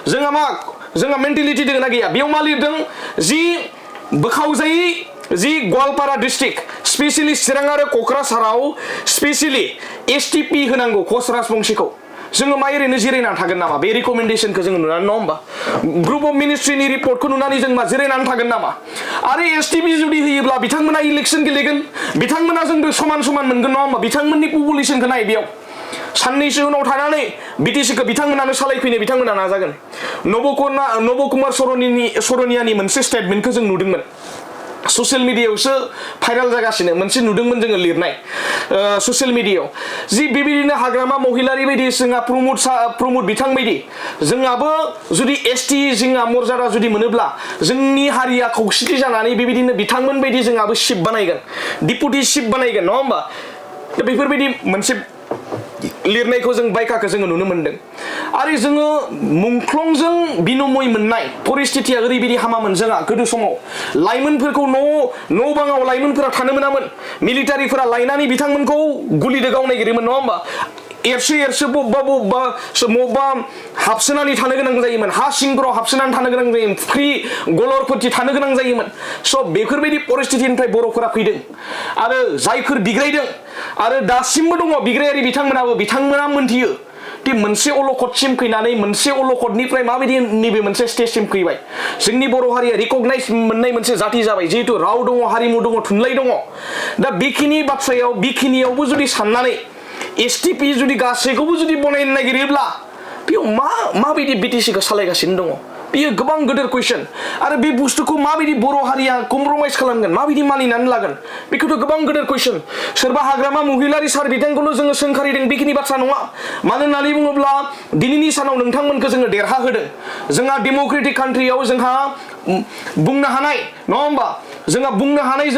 जोंहा मेन्टेलिटि दङ ना गैया बेयाव मा लिरदों जि बोखावजायै जि गवालपारा डिस्ट्रिक्ट स्पेशली चिरां आरो क'क्राझाराव स्पेशली STP होनांगौ कच राजबंशीखौ जोङो मा ओरैनो जिरायनानै थागोन नामा बे रिकमेन्डेसनखौ जोङो नुनानै नङा होमबा ग्रुप अफ मिनिस्ट्रिनि रिपर्टखौ नुनानै जों मा जिरायनानै थागोन नामा आरो एसटिपि जुदि होयोब्ला बिथांमोना इलेक्सन गेलेगोन बिथांमोना जोंजों समान समान मोनगोन नङा होमबा बिथांमोननि पपुलेसनखौ नाय बेयाव साननैसो उनाव थानानै बिटिसिखौ बिथांमोनानो सालायफैनो बिथांमोना नाजागोन नबकुमार सरनियानि मोनसे स्टेटमेन्टखौ जों नुदोंमोन ससियेल मिडियायावसो भाइरेल जागासिनो मोनसे नुदोंमोन जोङो लिरनाय ससियेल मिडियायाव जि बेबायदिनो हाग्रामा महिलारि बायदि जोंहा प्रमद बिथां बायदि जोंहाबो जुदि एसटि जोंहा मर्यादा जुदि मोनोब्ला जोंनि हारिया खौसेथि जानानै बेबायदिनो बिथांमोन बायदि जोंहाबो शिप बानायगोन डिपुटि शिप बानायगोन नङा होमबा बेफोरबायदि मोनसे लिरनायखौ जों बायखाखौ जोङो नुनो मोनदों आरो जोङो मुंख्लंजों बिनिमय मोननाय परिस्थितिया ओरैबायदि हामामोन जोंहा गोदो समाव लाइमोनफोरखौ न' बाङाव लाइमोनफोरा थानो मोनामोन मिलिटारिफोरा लायनानै बिथांमोनखौ गुलिदो गावनो नागिरोमोन नङा होमबा एरसो बबेबा हाबसोनानै थानो गोनां जायोमोन हा सिंफोराव हाबसोनानै थानो गोनां जायोमोन फुख्रि गलरफोरथि थानो गोनां जायोमोन स' बेफोरबायदि परिस्थितिनिफ्राय बर'फोरा फैदों आरो जायफोर बिग्रायदों आरो दासिमबो दङ बिग्रायारि बिथांमोना मोनथियो दि मोनसे अलखदसिम फैनानै मोनसे अलखदनिफ्राय माबायदि नैबे मोनसे स्टेजसिम फैबाय जोंनि बर' हारिया रिकगनाइज मोननाय मोनसे जाति जाबाय जिहेतु राव दङ हारिमु दङ थुनलाइ दङ दा बेखिनि बाथ्रायाव बेखिनियावबो जुदि साननानै एसटिपि जुदि गासैखौबो जुदि बनायनो नागिरोब्ला बेयाव माबायदि बिटिसिखौ सालायगासिनो दङ बेयो गोबां गिदिर कुइसन आरो बे बुस्थुखौ माबायदि बर' हारिया कमप्रमाइज खालामगोन माबायदि मानिनानै लागोन बेखौथ' गोबां गिदिर कुइसन सोरबा हाग्रामा महिलारि सार बिथांखौल' जोङो सोंखारिदों बेखिनि बाथ्रा नङा मानो होननानै बुङोब्ला दिनैनि सानाव नोंथांमोनखौ जोङो देरहाहोदों जोंहा डेम'क्रेटिक कान्ट्रियाव जोंहा बुंनो हानाय नङा होमबा जोंहा बुंनो हानाय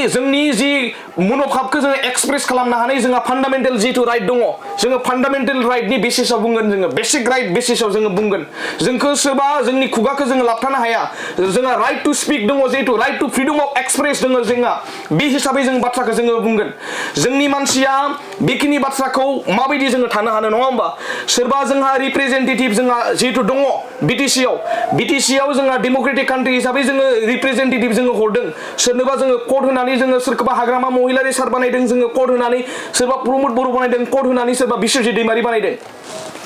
जोंनि जि मन'भाबखौ जोङो एक्सप्रेस खालामनो हानाय जोंहा फान्डामेन्टेल जिथु राइट दङ जोङो फान्डामेन्टेल राइटनि बेसिसाव बुंगोन जोङो बेसिक राइट बेसिसाव जोङो बुंगोन जोंखौ सोरबा जोंनि खुगाखौ जोङो लाबथानो हाया जोंहा राइट टु स्पिक दङ जिहेतु right to freedom of express दङ जोंहा बे हिसाबै जों बाथ्राखौ जोङो बुंगोन जोंनि मानसिया बेखिनि बाथ्राखौ माबायदि जोङो थानो हानो नङा होमबा सोरबा जोंहा रिप्रेजेन्टेटिभ जोंहा जिहेतु दङ बिटिसिआव जोंहा डेम'क्रेटिक कान्ट्रि हिसाबै जोङो रिप्रेजेन्टेटिभ जोङो हरदों सोरनोबा जोङो कड होनानै जोङो सोरखौबा हाग्रामा महिलारि सार बानायदों जोङो कड होनानै सोरबा प्रमद बर' बानायदों कड होनानै सोरबा बिश्वजित दैमारि बानायदों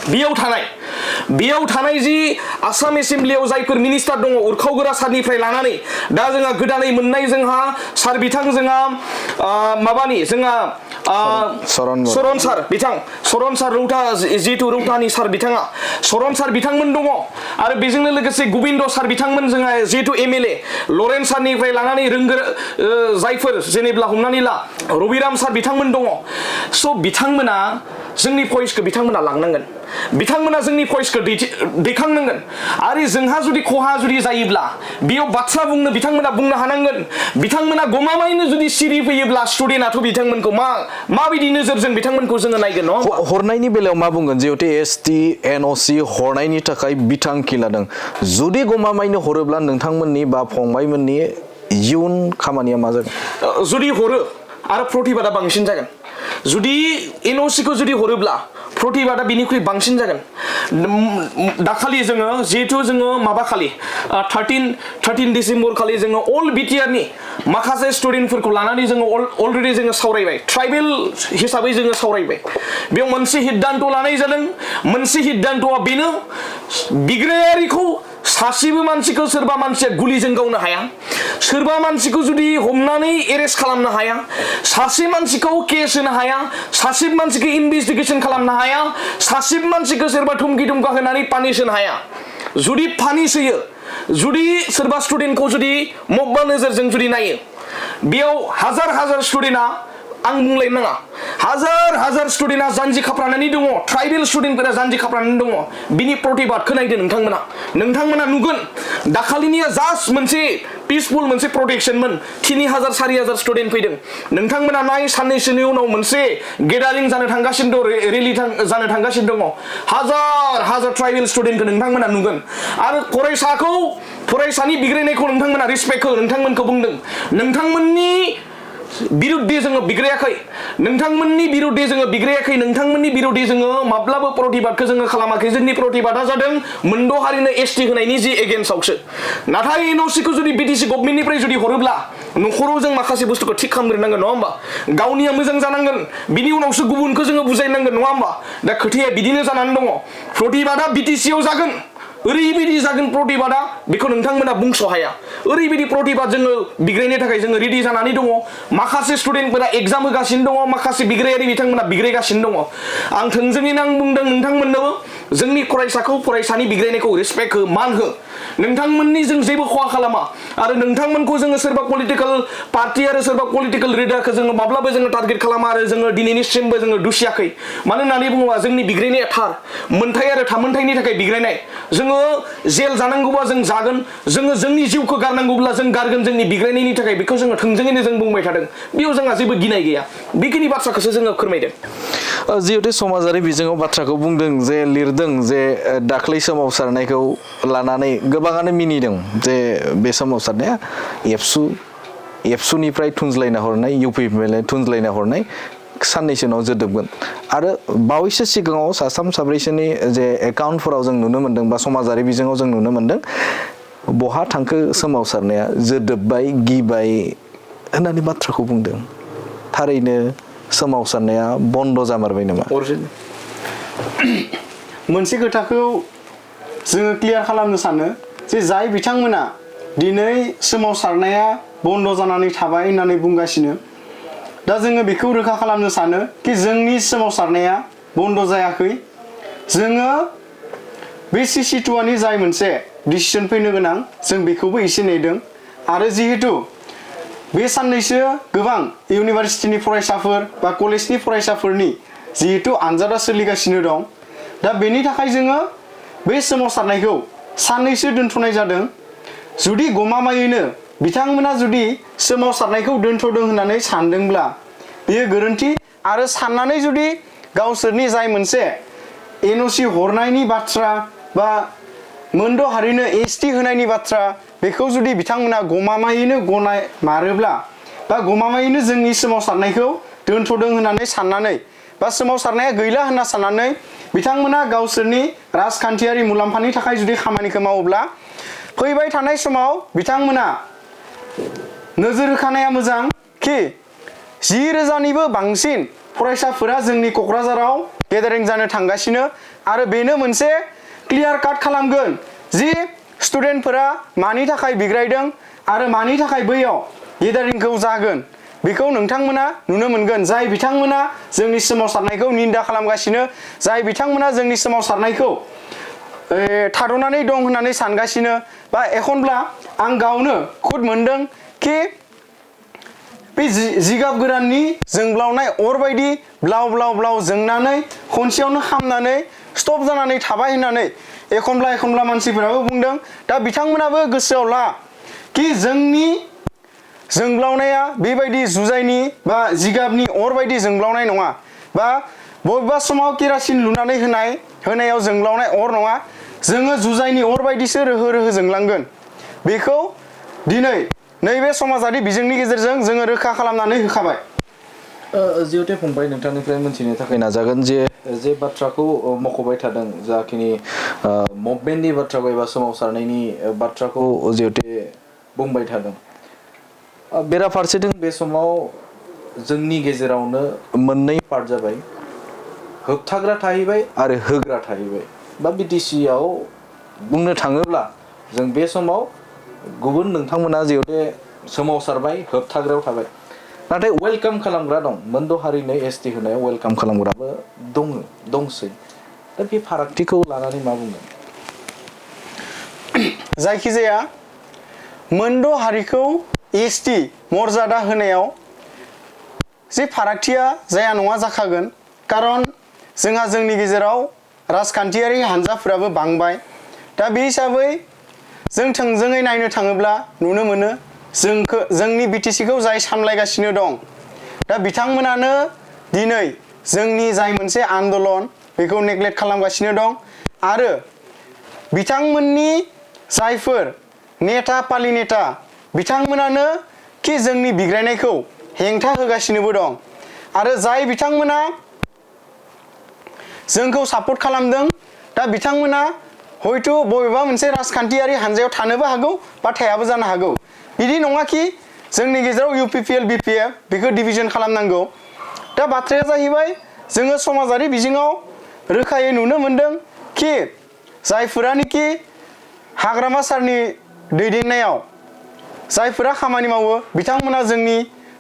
बेयाव थानाय जि आसाम एसेम्ब्लियाव जायफोर मिनिस्टार दङ उरखावगोरा सारनिफ्राय लानानै दा जोंहा गोदानै मोननाय जोंहा सार बिथां जोंहा सरन सार रौता जितु रौतानि सार बिथाङा सरन सार बिथांमोन दङ आरो बेजोंनो लोगोसे गोबिन्द सार बिथांमोन जोंहा जितु एमएलए लरेन्स सारनिफ्राय लानानै जायफोर जेनेब्ला हमनानै ला रबिराम सार बिथांमोन दङ स' बिथांमोना जोंनि भइसखौ बिथांमोना लांनांगोन बिथांमोना जोंनि भइसखौ दैखांनांगोन आरो जोंहा जुदि खहा जुदि जायोब्ला बेयाव बाथ्रा बुंनो बिथांमोना बुंनो हानांगोन बिथांमोना गमामायैनो जुदि सिरि फैयोब्ला स्टुडेन्टआथ' बिथांमोनखौ माबायदि नोजोरजों बिथांमोनखौ जोङो नायगोन नङा हरनायनि बेलायाव मा बुंगोन जिहेतु एसटि एनअसि हरनायनि थाखाय बिथांखि लादों जुदि गमामायैनो हरोब्ला नोंथांमोननि बा फंबायमोननि इयुन खामानिया मा जागोन जुदि हरो आरो प्रतिबादा बांसिन जागोन जुदि एनअसिखौ जुदि हरोब्ला प्रतिबादा बिनिख्रुइ बांसिन जागोन दाखालि जोङो जिहेतु जोङो माबा खालि 13 डिसेम्बर खालि जोङो अल बिटिआरनि माखासे स्टुडेन्टफोरखौ लानानै जोङो अलरेडि जोङो सावरायबाय ट्राइबेल हिसाबै जोङो सावरायबाय बेयाव मोनसे हिद्दान्त लानाय जादों मोनसे हिद्दान्तआ बेनो बिग्रायारिखौ सासेबो मानसिखौ सोरबा मानसिया गुलिजों गावनो हाया सोरबा मानसिखौ जुदि हमनानै एरेस्ट खालामनो हाया सासे मानसिखौ केस होनो हाया सासे मानसिखौ इनभेस्टिगेसन खालामनो हाया सासे मानसिखौ सोरबा धुमखि धुमखा होनानै पानिश होनो हाया जुदि पानिश होयो जुदि सोरबा स्टुडेन्टखौ जुदि मब्बा नोजोरजों जुदि नायो बेयाव हाजार स्टुडेन्टआ आं बुंलायनो नाङा हाजार स्टुडेन्टआ जानजि खाफ्रानानै दङ ट्राइबेल स्टुडेन्टफोरा जानजि खाफ्रानानै दङ बिनि प्रतिबादखौ नायदो नोंथांमोना नुगोन दाखालिनिया जास्ट मोनसे पिसफुल मोनसे प्रटेक्शनमोन 3000 4000 स्टुडेन्ट फैदों नोंथांमोना नाय साननैसोनि उनाव मोनसे गेदारिं जानो थांगासिनो दं रेलि जानो थांगासिनो दङ हाजार ट्राइबेल स्टुडेन्टखौ नोंथांमोना नुगोन आरो फरायसानि बिग्रायनायखौ नोंथांमोना रिसपेक्ट हो नोंथांमोनखौ बुंदों नोंथांमोननि बिरुद्धे जोङो बिग्रायाखै नोंथांमोननि बिरुद्धे जोङो बिग्रायाखै नोंथांमोननि बिरुद्धे जोङो माब्लाबो प्रतिबादखौ जोङो खालामाखै जोंनि प्रतिबादा जादों मोनद' हारिनो एसटि होनायनि जि एगेन्स्टआवसो नाथाय एनअसिखौ जुदि बिटिसि गभर्नमेन्टनिफ्राय जुदि हरोब्ला न'खराव जों माखासे बुस्थुखौ थिग खालामग्रोनांगोन नङा होमबा गावनिया मोजां जानांगोन बिनि उनावसो गुबुनखौ जोङो बुजायनांगोन नङा होमबा दा खोथाया बिदिनो जानानै दङ प्रतिबादा बिटिसिआव जागोन ओरैबायदि जागोन प्रतिबादा बेखौ नोंथांमोना बुंस' हाया ओरैबायदि प्रतिबाद जोङो बिग्रायनो थाखाय जोङो रेडि जानानै दङ माखासे स्टुडेन्टफोरा एग्जाम होगासिनो दङ माखासे बिग्रायारि बिथांमोना बिग्रायगासिनो दङ आं थोंजोङैनो आं बुंदों नोंथांमोननोबो जोंनि फरायसाखौ फरायसानि बिग्रायनायखौ रेसपेक्ट हो मान हो नोंथांमोननि जों जेबो खहा खालामा आरो नोंथांमोनखौ जोङो सोरबा पलिटिकेल पार्टी आरो सोरबा पलिटिकेल लिडारखौ जोङो माब्लाबो जोङो टारगेट खालामा आरो जोङो दिनैनिसिमबो जोङो दुसियाखै मानो होननानै बुङोबा जोंनि बिग्रायनाया थार मोनथाय आरो थामोनथायनि थाखाय बिग्रायनाय जोङो जेल जानांगौबा जों जागोन जोङो जोंनि जिउखौ गारनांगौब्ला जों गारगोन जोंनि बिग्रायनायनि थाखाय बेखौ जोङो थोंजोङैनो जों बुंबाय थादों बेयाव जोंहा जेबो गिनाय गैया बेखिनि बाथ्राखौसो जोङो फोरमायदों जिहेतु समाजारि बिजोङाव बाथ्राखौ बुंदों जे लिरदों जे दाख्लै सोमावसारनायखौ लानानै गोबाङानो मिनिदों जे बे सोमावसारनाया एबसुनिफ्राय थुनज्लायना हरनाय इउपिपिएल थुनज्लायना हरनाय साननैसो उनाव जोदोबगोन आरो बावैसो सिगाङाव साथाम साब्रैसोनि जे एकाउन्टफोराव जों नुनो मोन्दों बा समाजारि बिजोङाव जों नुनो मोन्दों बहा थांखो सोमावसारनाया जोदोबबाय गिबाय होननानै बाथ्राखौ बुंदों थारैनो सोमावसारनाया बन्द' जामारबाय नामा मोनसे खोथाखौ जोङो क्लियार खालामनो सानो जे जाय बिथांमोना दिनै सोमावसारनाया बन्द' जानानै थाबाय होननानै बुंगासिनो दा जोङो बेखौ रोखा खालामनो सानो कि जोंनि सोमावसारनाया बन्द' जायाखै जोङो बे C2नि जाय मोनसे डिसिसन फैनो गोनां जों बेखौबो एसे नेदों आरो जिहेतु बे साननैसो गोबां इउनिभारसिटिनि फरायसाफोर बा कलेजनि फरायसाफोरनि जिहेतु आनजादा सोलिगासिनो दं दा बेनि थाखाय जोङो बे सोमावसारनायखौ साननैसो दोनथ'नाय जादों जुदि गमामायैनो बिथांमोना जुदि सोमावसारनायखौ दोनथ'दों होननानै सानदोंब्ला बेयो गोरोन्थि आरो साननानै जुदि गावसोरनि जाय मोनसे एनअसि हरनायनि बाथ्रा बा मोनद' हारिनो एसटि होनायनि बाथ्रा बेखौ जुदि बिथांमोना गमामायैनो गनाय मारोब्ला बा गमामायैनो जोंनि सोमावसारनायखौ दोनथ'दों होननानै साननानै बा सोमावसारनाया गैला होनना साननानै बिथांमोना गावसोरनि राजखान्थियारि मुलाम्फानि थाखाय जुदि खामानिखौ मावोब्ला फैबाय थानाय समाव बिथांमोना नोजोर होखानाया मोजां कि 10,000निबो बांसिन फरायसाफोरा जोंनि क'क्राझाराव गेदारिं जानो थांगासिनो आरो बेनो मोनसे क्लियार काट खालामगोन जि स्टुडेन्टफोरा मानि थाखाय बिग्रायदों आरो मानि थाखाय बैयाव गेदारिंखौ जागोन बेखौ नोंथांमोना नुनो मोनगोन जाय बिथांमोना जोंनि सोमावसारनायखौ निन्दा खालामगासिनो जाय बिथांमोना जोंनि सोमावसारनायखौ थाद'नानै दं होननानै सानगासिनो बा एखनब्ला आं गावनो खुद मोनदों कि बे जिगाब गोराननि जोंब्लावनाय अर बायदि ब्लाव ब्लाव ब्लाव जोंनानै खनसेयावनो खामनानै स्टप जानानै थाबाय होननानै एखनब्ला मानसिफोराबो बुंदों दा बिथांमोनाबो गोसोआव ला कि जोंनि जोंब्लावनाया बेबायदि जुजाइनि बा जिगाबनि अर बायदि जोंब्लावनाय नङा बा बबेबा समाव केरासिन लुनानै होनायाव जोंब्लावनाय अर नङा जोङो जुजाइनि अर बायदिसो रोहो रोहो जोंलांगोन बेखौ दिनै नैबे समाजारि बिजोंनि गेजेरजों जोङो रोखा खालामनानै होखाबाय जिहेतु फंबाय नोंथांनिफ्राय मोनथिनो थाखाय नाजागोन जे बाथ्राखौ मख'बाय थादों जाखिनि मुभमेन्टनि बाथ्राखौ एबा सोमावसारनायनि बाथ्राखौ जिहेतु बुंबाय थादों बेराफारसेथिं बे समाव जोंनि गेजेरावनो मोननै पार्ट जाबाय होबथाग्रा थाहैबाय आरो होग्रा थाहैबाय बा बिटिसिआव बुंनो थाङोब्ला जों बे समाव गुबुन नोंथांमोना जिहेतु सोमावसारबाय होबथाग्रायाव थाबाय नाथाय वेलकाम खालामग्रा दं मोनद' हारिनो एसटि होनायाव वेलकाम खालामग्राबो दंसै दा बे फारागथिखौ लानानै मा बुंगोन जायखिजाया मोनद' हारिखौ एसटि मर्यादा होनायाव जे फारागथिया जाया नङा जाखागोन खारन जोंहा जोंनि गेजेराव राजखान्थियारि हान्जाफोराबो बांबाय दा बे हिसाबै जों थोंजोङै नायनो थाङोब्ला नुनो मोनो जोंनि बिटिसिखौ जाय सामलायगासिनो दं दा बिथांमोनानो दिनै जोंनि जाय मोनसे आन्दलन बेखौ नेग्लेक्ट खालामगासिनो दं आरो बिथांमोननि जायफोर नेता पालिनेता बिथांमोनानो कि जोंनि बिग्रायनायखौ हेंथा होगासिनोबो दं आरो जाय बिथांमोना जोंखौ सापर्ट खालामदों दा बिथांमोना हयथ' बबेबा मोनसे राजखान्थियारि हान्जायाव थानोबो हागौ बा थायाबो जानो हागौ बिदि नङा कि जोंनि गेजेराव UPPL BPF बेखौ डिभिजन खालामनांगौ दा बाथ्राया जाहैबाय जोङो समाजारि बिजोङाव रोखायै नुनो मोनदों कि जायफोरानोखि हाग्रामा सारनि दैदेननायाव जायफोरा खामानि मावो बिथांमोना जोंनि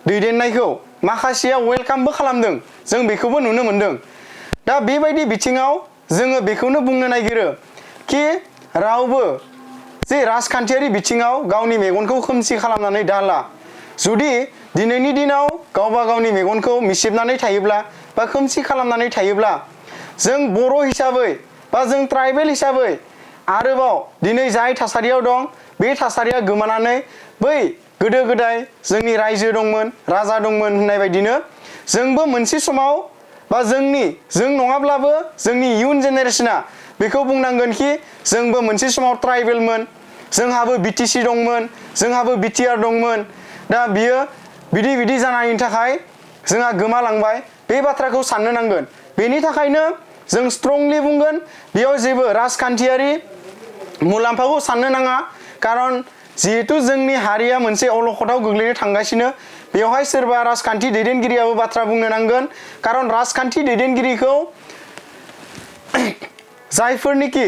दैदेननायखौ माखासेया वेलकामबो खालामदों जों बेखौबो नुनो मोनदों दा बेबायदि बिथिङाव जोङो बेखौनो बुंनो नागिरो कि रावबो जे राजखान्थियारि बिथिङाव गावनि मेगनखौ खोमसि खालामनानै दाला जुदि दिनैनि दिनाव गावबा गावनि मेगनखौ मिसिबनानै थायोब्ला बा खोमसि खालामनानै थायोब्ला जों बर' हिसाबै बा जों ट्राइबेल हिसाबै आरोबाव दिनै जाय थासारियाव दं बे थासारिया गोमानानै बै गोदो गोदाय जोंनि रायजो दंमोन राजा दंमोन होननाय बायदिनो जोंबो मोनसे समाव बा जों नङाब्लाबो जोंनि इयुन जेनेरेशना बेखौ बुंनांगोन कि जोंबो मोनसे समाव ट्राइबेलमोन जोंहाबो BTC दंमोन जोंहाबो BTR दंमोन दा बियो बिदि जानायनि थाखाय जोंहा गोमालांबाय बे बाथ्राखौ साननो नांगोन बेनि थाखायनो जों स्ट्रंलि बुंगोन बेयाव जेबो राजखान्थियारि मुलाम्फाखौ साननो नाङा खारन जिहेतु जोंनि हारिया मोनसे अलखदाव गोग्लैनो थांगासिनो बेवहाय सोरबा राजखान्थि दैदेनगिरियाबो बाथ्रा बुंनो नांगोन खारन राजखान्थि दैदेनगिरिखौ जायफोरनिखि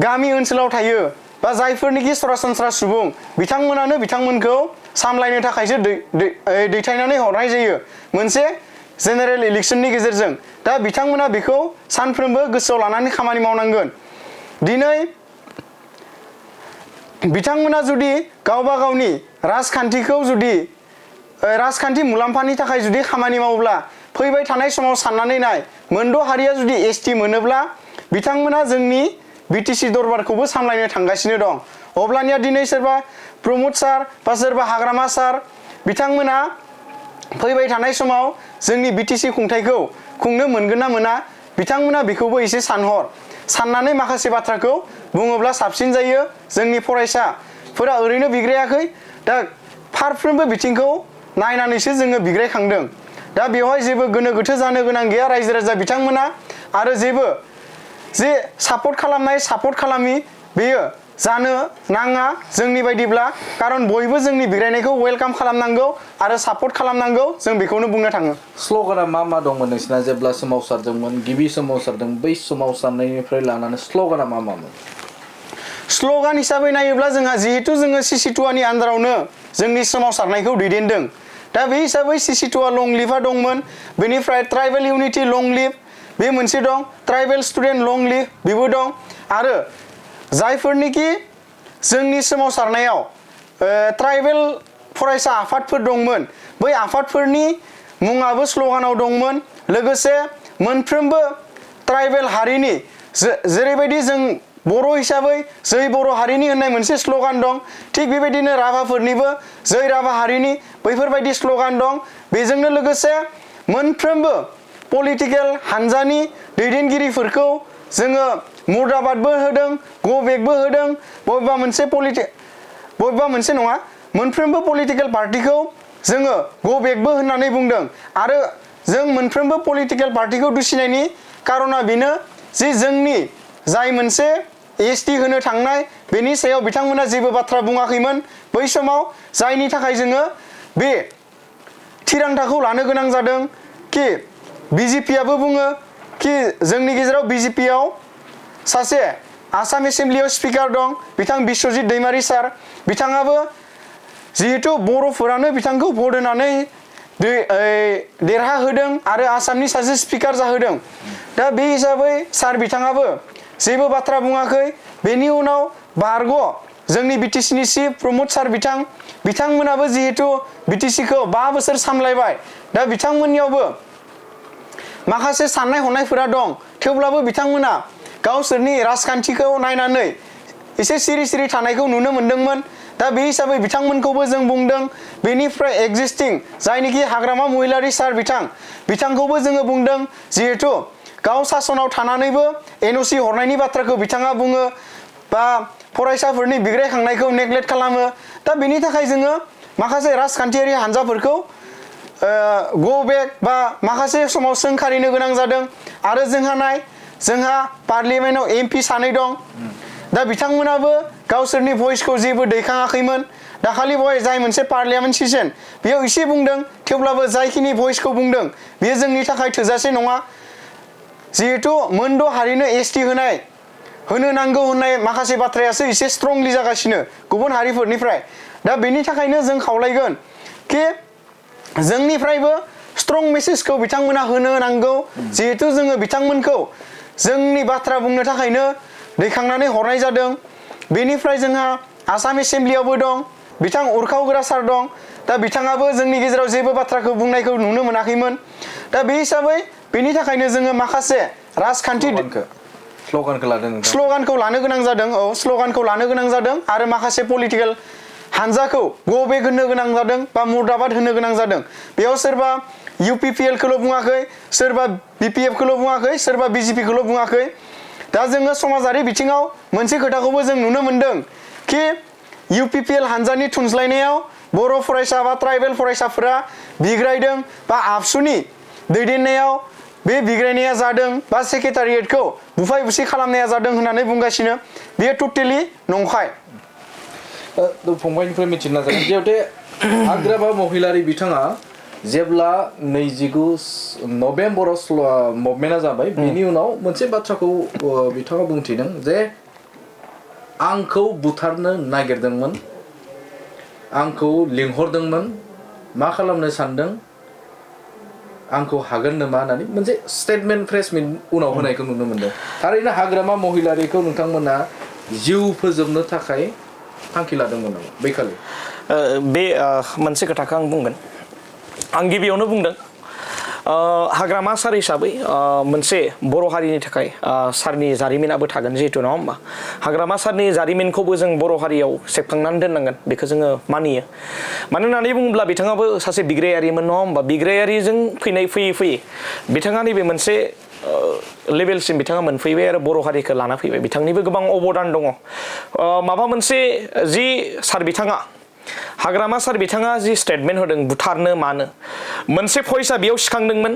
गामि ओनसोलाव थायो बा जायफोरनिखि सरासनस्रा सुबुं बिथांमोनानो बिथांमोनखौ सामलायनो थाखायसो दैथायनानै हरनाय जायो मोनसे जेनेरेल इलेक्शननि गेजेरजों दा बिथांमोना बेखौ सानफ्रोमबो गोसोआव लानानै खामानि मावनांगोन दिनै बिथांमोना जुदि गावबा गावनि राजखान्थिखौ जुदि राजखान्थि मुलाम्फानि थाखाय जुदि खामानि मावोब्ला फैबाय थानाय समाव साननानै नाय मोनद' हारिया जुदि ST मोनोब्ला बिथांमोना जोंनि BTC दरबारखौबो सामलायनो थांगासिनो दं अब्लानिया दिनै सोरबा प्रमोद सार बा सोरबा हाग्रामा सार बिथांमोना फैबाय थानाय समाव जोंनि BTC खुंथायखौ खुंनो मोनगोन ना मोना बिथांमोना बेखौबो एसे साननानै माखासे बाथ्राखौ बुङोब्ला साबसिन जायो जोंनि फरायसाफोरा ओरैनो बिग्रायाखै दा फारफ्रोमबो बिथिंखौ नायनानैसो जोङो बिग्रायखांदों दा बेवहाय जेबो गोनो गोथो जानो गोनां गैया रायजो राजा बिथांमोना आरो जेबो जे सापर्ट खालामनाय सापर्ट खालामि बेयो जानो नाङा जोंनि बायदिब्ला खारन बयबो जोंनि बिग्रायनायखौ वेलकाम खालामनांगौ आरो सापर्ट खालामनांगौ जों बेखौनो बुंनो थाङो स्ल'गाना मा दंमोन नोंसिना जेब्ला सोमावसारदोंमोन गिबि सोमावसारदों बै सोमावसारनायनिफ्राय लानानै स्ल'गाना मामोन स्ल'गान हिसाबै नायोब्ला जोंहा जिहेतु जोङो CC2नि आन्दारावनो जोंनि सोमावसारनायखौ दैदेनदों दा बे हिसाबै CC2आ लं लिभआ दंमोन बेनिफ्राय ट्राइबेल इउनिटि लं लिभ बे मोनसे दं ट्राइबेल स्टुडेन्ट लं लिभ बेबो दं आरो जायफोरनिखि जोंनि सोमावसारनायाव ट्राइबेल फरायसा आफादफोर दंमोन बै आफादफोरनि मुङाबो स्ल'गानाव दंमोन लोगोसे मोनफ्रोमबो ट्राइबेल हारिनि जेरैबायदि जों बर' हिसाबै जै बर' हारिनि होननाय मोनसे स्ल'गान दं थिग बेबायदिनो राभाफोरनिबो जै राभा हारिनि बैफोरबायदि स्ल'गान दं बेजोंनो लोगोसे मोनफ्रोमबो पलिटिकेल हान्जानि दैदेनगिरिफोरखौ जोङो मुर्दाबादबो होदों गो बेकबो होदों बबेबा मोनसे नङा मोनफ्रोमबो पलिटिकेल पार्टिखौ जोङो गो बेकबो होननानै बुंदों आरो जों मोनफ्रोमबो पलिटिकेल पार्टिखौ दुसिनायनि कारना बेनो जे जोंनि जाय मोनसे ST होनो थांनाय बेनि सायाव बिथांमोना जेबो बाथ्रा बुङाखैमोन बै समाव जायनि थाखाय जोङो बे थिरांथाखौ लानो गोनां जादों कि BJPआबो बुङो कि जोंनि गेजेराव BJPआव सासे आसाम एसेम्ब्लियाव स्पिकार दं बिथां बिश्वजित दैमारी सार बिथाङाबो जिहेतु बर'फोरानो बिथांखौ भट होनानै देरहाहोदों आरो आसामनि सासे स्पिकार जाहोदों दा बे हिसाबै सार बिथाङाबो जेबो बाथ्रा बुङाखै बेनि उनाव बारग' जोंनि BTCनि चिफ प्रमोद सार बिथांमोनाबो जिहेतु BTCखौ 5 बोसोर सामलायबाय दा बिथांमोननियावबो माखासे साननाय हनायफोरा दं थेवब्लाबो बिथांमोना गावसोरनि राजखान्थिखौ नायनानै एसे सिरि थानायखौ नुनो मोनदोंमोन दा बे हिसाबै बिथांमोनखौबो जों बुंदों बेनिफ्राय एक्जिस्टिं जायनिखि हाग्रामा महिलारि सार बिथांखौबो जोङो बुंदों जिहेतु गाव सासनाव थानानैबो NOC हरनायनि बाथ्राखौ बिथाङा बुङो बा फरायसाफोरनि बिग्रायखांनायखौ नेग्लेक्ट खालामो दा बेनि थाखाय जोङो माखासे राजखान्थियारि हान्जाफोरखौ गो बेक बा माखासे समाव सोंखारिनो गोनां जादों आरो जोंहा पार्लियामेन्टआव एमपि सानै दं दा बिथांमोनाबो गावसोरनि भइसखौ जेबो दैखाङाखैमोन दाखालि बय जाय मोनसे पार्लियामेन्ट सेसन बेयाव एसे बुंदों थेवब्लाबो जायखिनि भइसखौ बुंदों बेयो जोंनि थाखाय थोजासे नङा जिहेतु मोनद' हारिनो एसटि होनो नांगौ होननाय माखासे बाथ्रायासो एसे स्ट्रंलि जागासिनो गुबुन हारिफोरनिफ्राय दा बेनि थाखायनो जों खावलायगोन कि जोंनिफ्रायबो स्ट्रं मेसेजखौ बिथांमोना होनो नांगौ जिहेतु जोङो बिथांमोनखौ जोंनि बाथ्रा बुंनो थाखायनो दैखांनानै हरनाय जादों बेनिफ्राय जोंहा आसाम एसेम्ब्लियावबो दं बिथां उरखाव गोरा सार दं दा बिथाङाबो जोंनि गेजेराव जेबो बाथ्राखौ बुंनायखौ नुनो मोनाखैमोन दा बे हिसाबै बेनि थाखायनो जोङो माखासे राजखान्थि स्ल'गानखौ लानो गोनां जादों स्ल'गानखौ लानो गोनां जादों आरो माखासे पलिटिकेल हानजाखौ गो बेक होनो गोनां जादों बा मुर्दाबाद होनो गोनां जादों बेयाव सोरबा UPPL खौल' बुङाखै सोरबा BPF खौल' बुङाखै सोरबा BJP खौल' बुङाखै दा जोङो समाजारि बिथिङाव मोनसे खोथाखौबो जों नुनो मोनदों कि UPPL हानजानि थुनज्लायनायाव बर' फरायसा बा ट्राइबेल फरायसाफोरा बिग्रायदों बा आबसुनि दैदेननायाव बे बिग्रायनाया जादों बा सेक्रेटारियेटखौ बुफाय बुसि खालामनाया जादों होननानै बुंगासिनो बेयो टटेलि नंखाय फंबायनिफ्राय मिथिनो नाजागोन जिहेतु हाग्रामा महिलारि बिथाङा जेब्ला 29 नभेम्बराव मुभमेन्टआ जाबाय बेनि उनाव मोनसे बाथ्राखौ बिथाङा बुंथिदों जे आंखौ बुथारनो नागिरदोंमोन आंखौ लिंहरदोंमोन मा खालामनो सानदों आंखौ हागोन नामा होननानै मोनसे स्टेटमेन्ट प्रेसमेन्ट उनाव होनायखौ नुनो मोनदों थारैनो हाग्रामा महिलारिखौ नोंथांमोना जिउ फोजोबनो थाखाय थांखि लादोंमोन नामा बैखालि बे मोनसे खोथाखौ आं बुंगोन आं गिबियावनो बुंदों हाग्रामा सार हिसाबै मोनसे बर' हारिनि थाखाय सारनि जारिमिनाबो थागोन जिहेतु नङा होमबा हाग्रामा सारनि जारिमिनखौबो जों बर' हारियाव सेबखांनानै दोननांगोन बेखौ जोङो मानियो मानो होननानै बुङोब्ला बिथाङाबो सासे बिग्रायारिमोन नङा होमबा बिग्रायारिजों फैयै बिथाङा नैबे मोनसे लेभेलसिम बिथाङा मोनफैबाय आरो बर' हारिखौ लाना फैबाय बिथांनिबो गोबां अबदान दङ माबा मोनसे जि सार बिथाङा हाग्रामा सार बिथाङा जि स्टेटमेन्ट होदों बुथारनो मानो मोनसे भइसआ बेयाव सिखांदोंमोन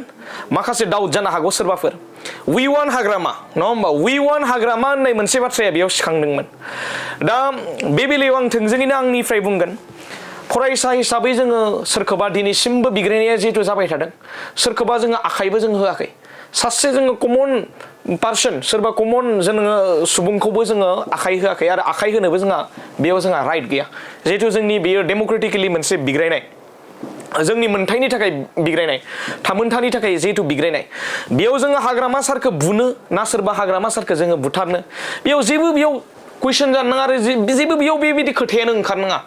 माखासे डाउट जानो हागौ सोरबाफोर वी वान हाग्रामा नङा होमबा वी वान हाग्रामा होननाय मोनसे बाथ्राया बेयाव सिखांदोंमोन दा बे बेलायाव आं थोंजोङैनो आंनिफ्राय बुंगोन फरायसा हिसाबै जोङो सोरखौबा दिनैसिमबो बिग्रायनाया जिहेतु जाबाय थादों सोरखौबा जोङो आखाइबो जों होआखै सासे जोङो कमन पार्सन सोरबा कमन जोङो सुबुंखौबो जोङो आखाइ होआखै आरो आखाइ होनोबो बेयाव जोंहा राइट गैया जिहेतु जोंनि बेयो डेम'क्रेटिकेलि मोनसे बिग्रायनाय जोंनि मोनथायनि थाखाय बिग्रायनाय थामोनथानि थाखाय जिहेतु बिग्रायनाय बेयाव जोङो हाग्रामा सारखौ बुनो ना सोरबा हाग्रामा सारखौ जोङो बुथारनो बेयाव जेबो कुइसन जानो नाङा आरो जेबो बेयाव बेबायदि खोथायानो ओंखारनाङा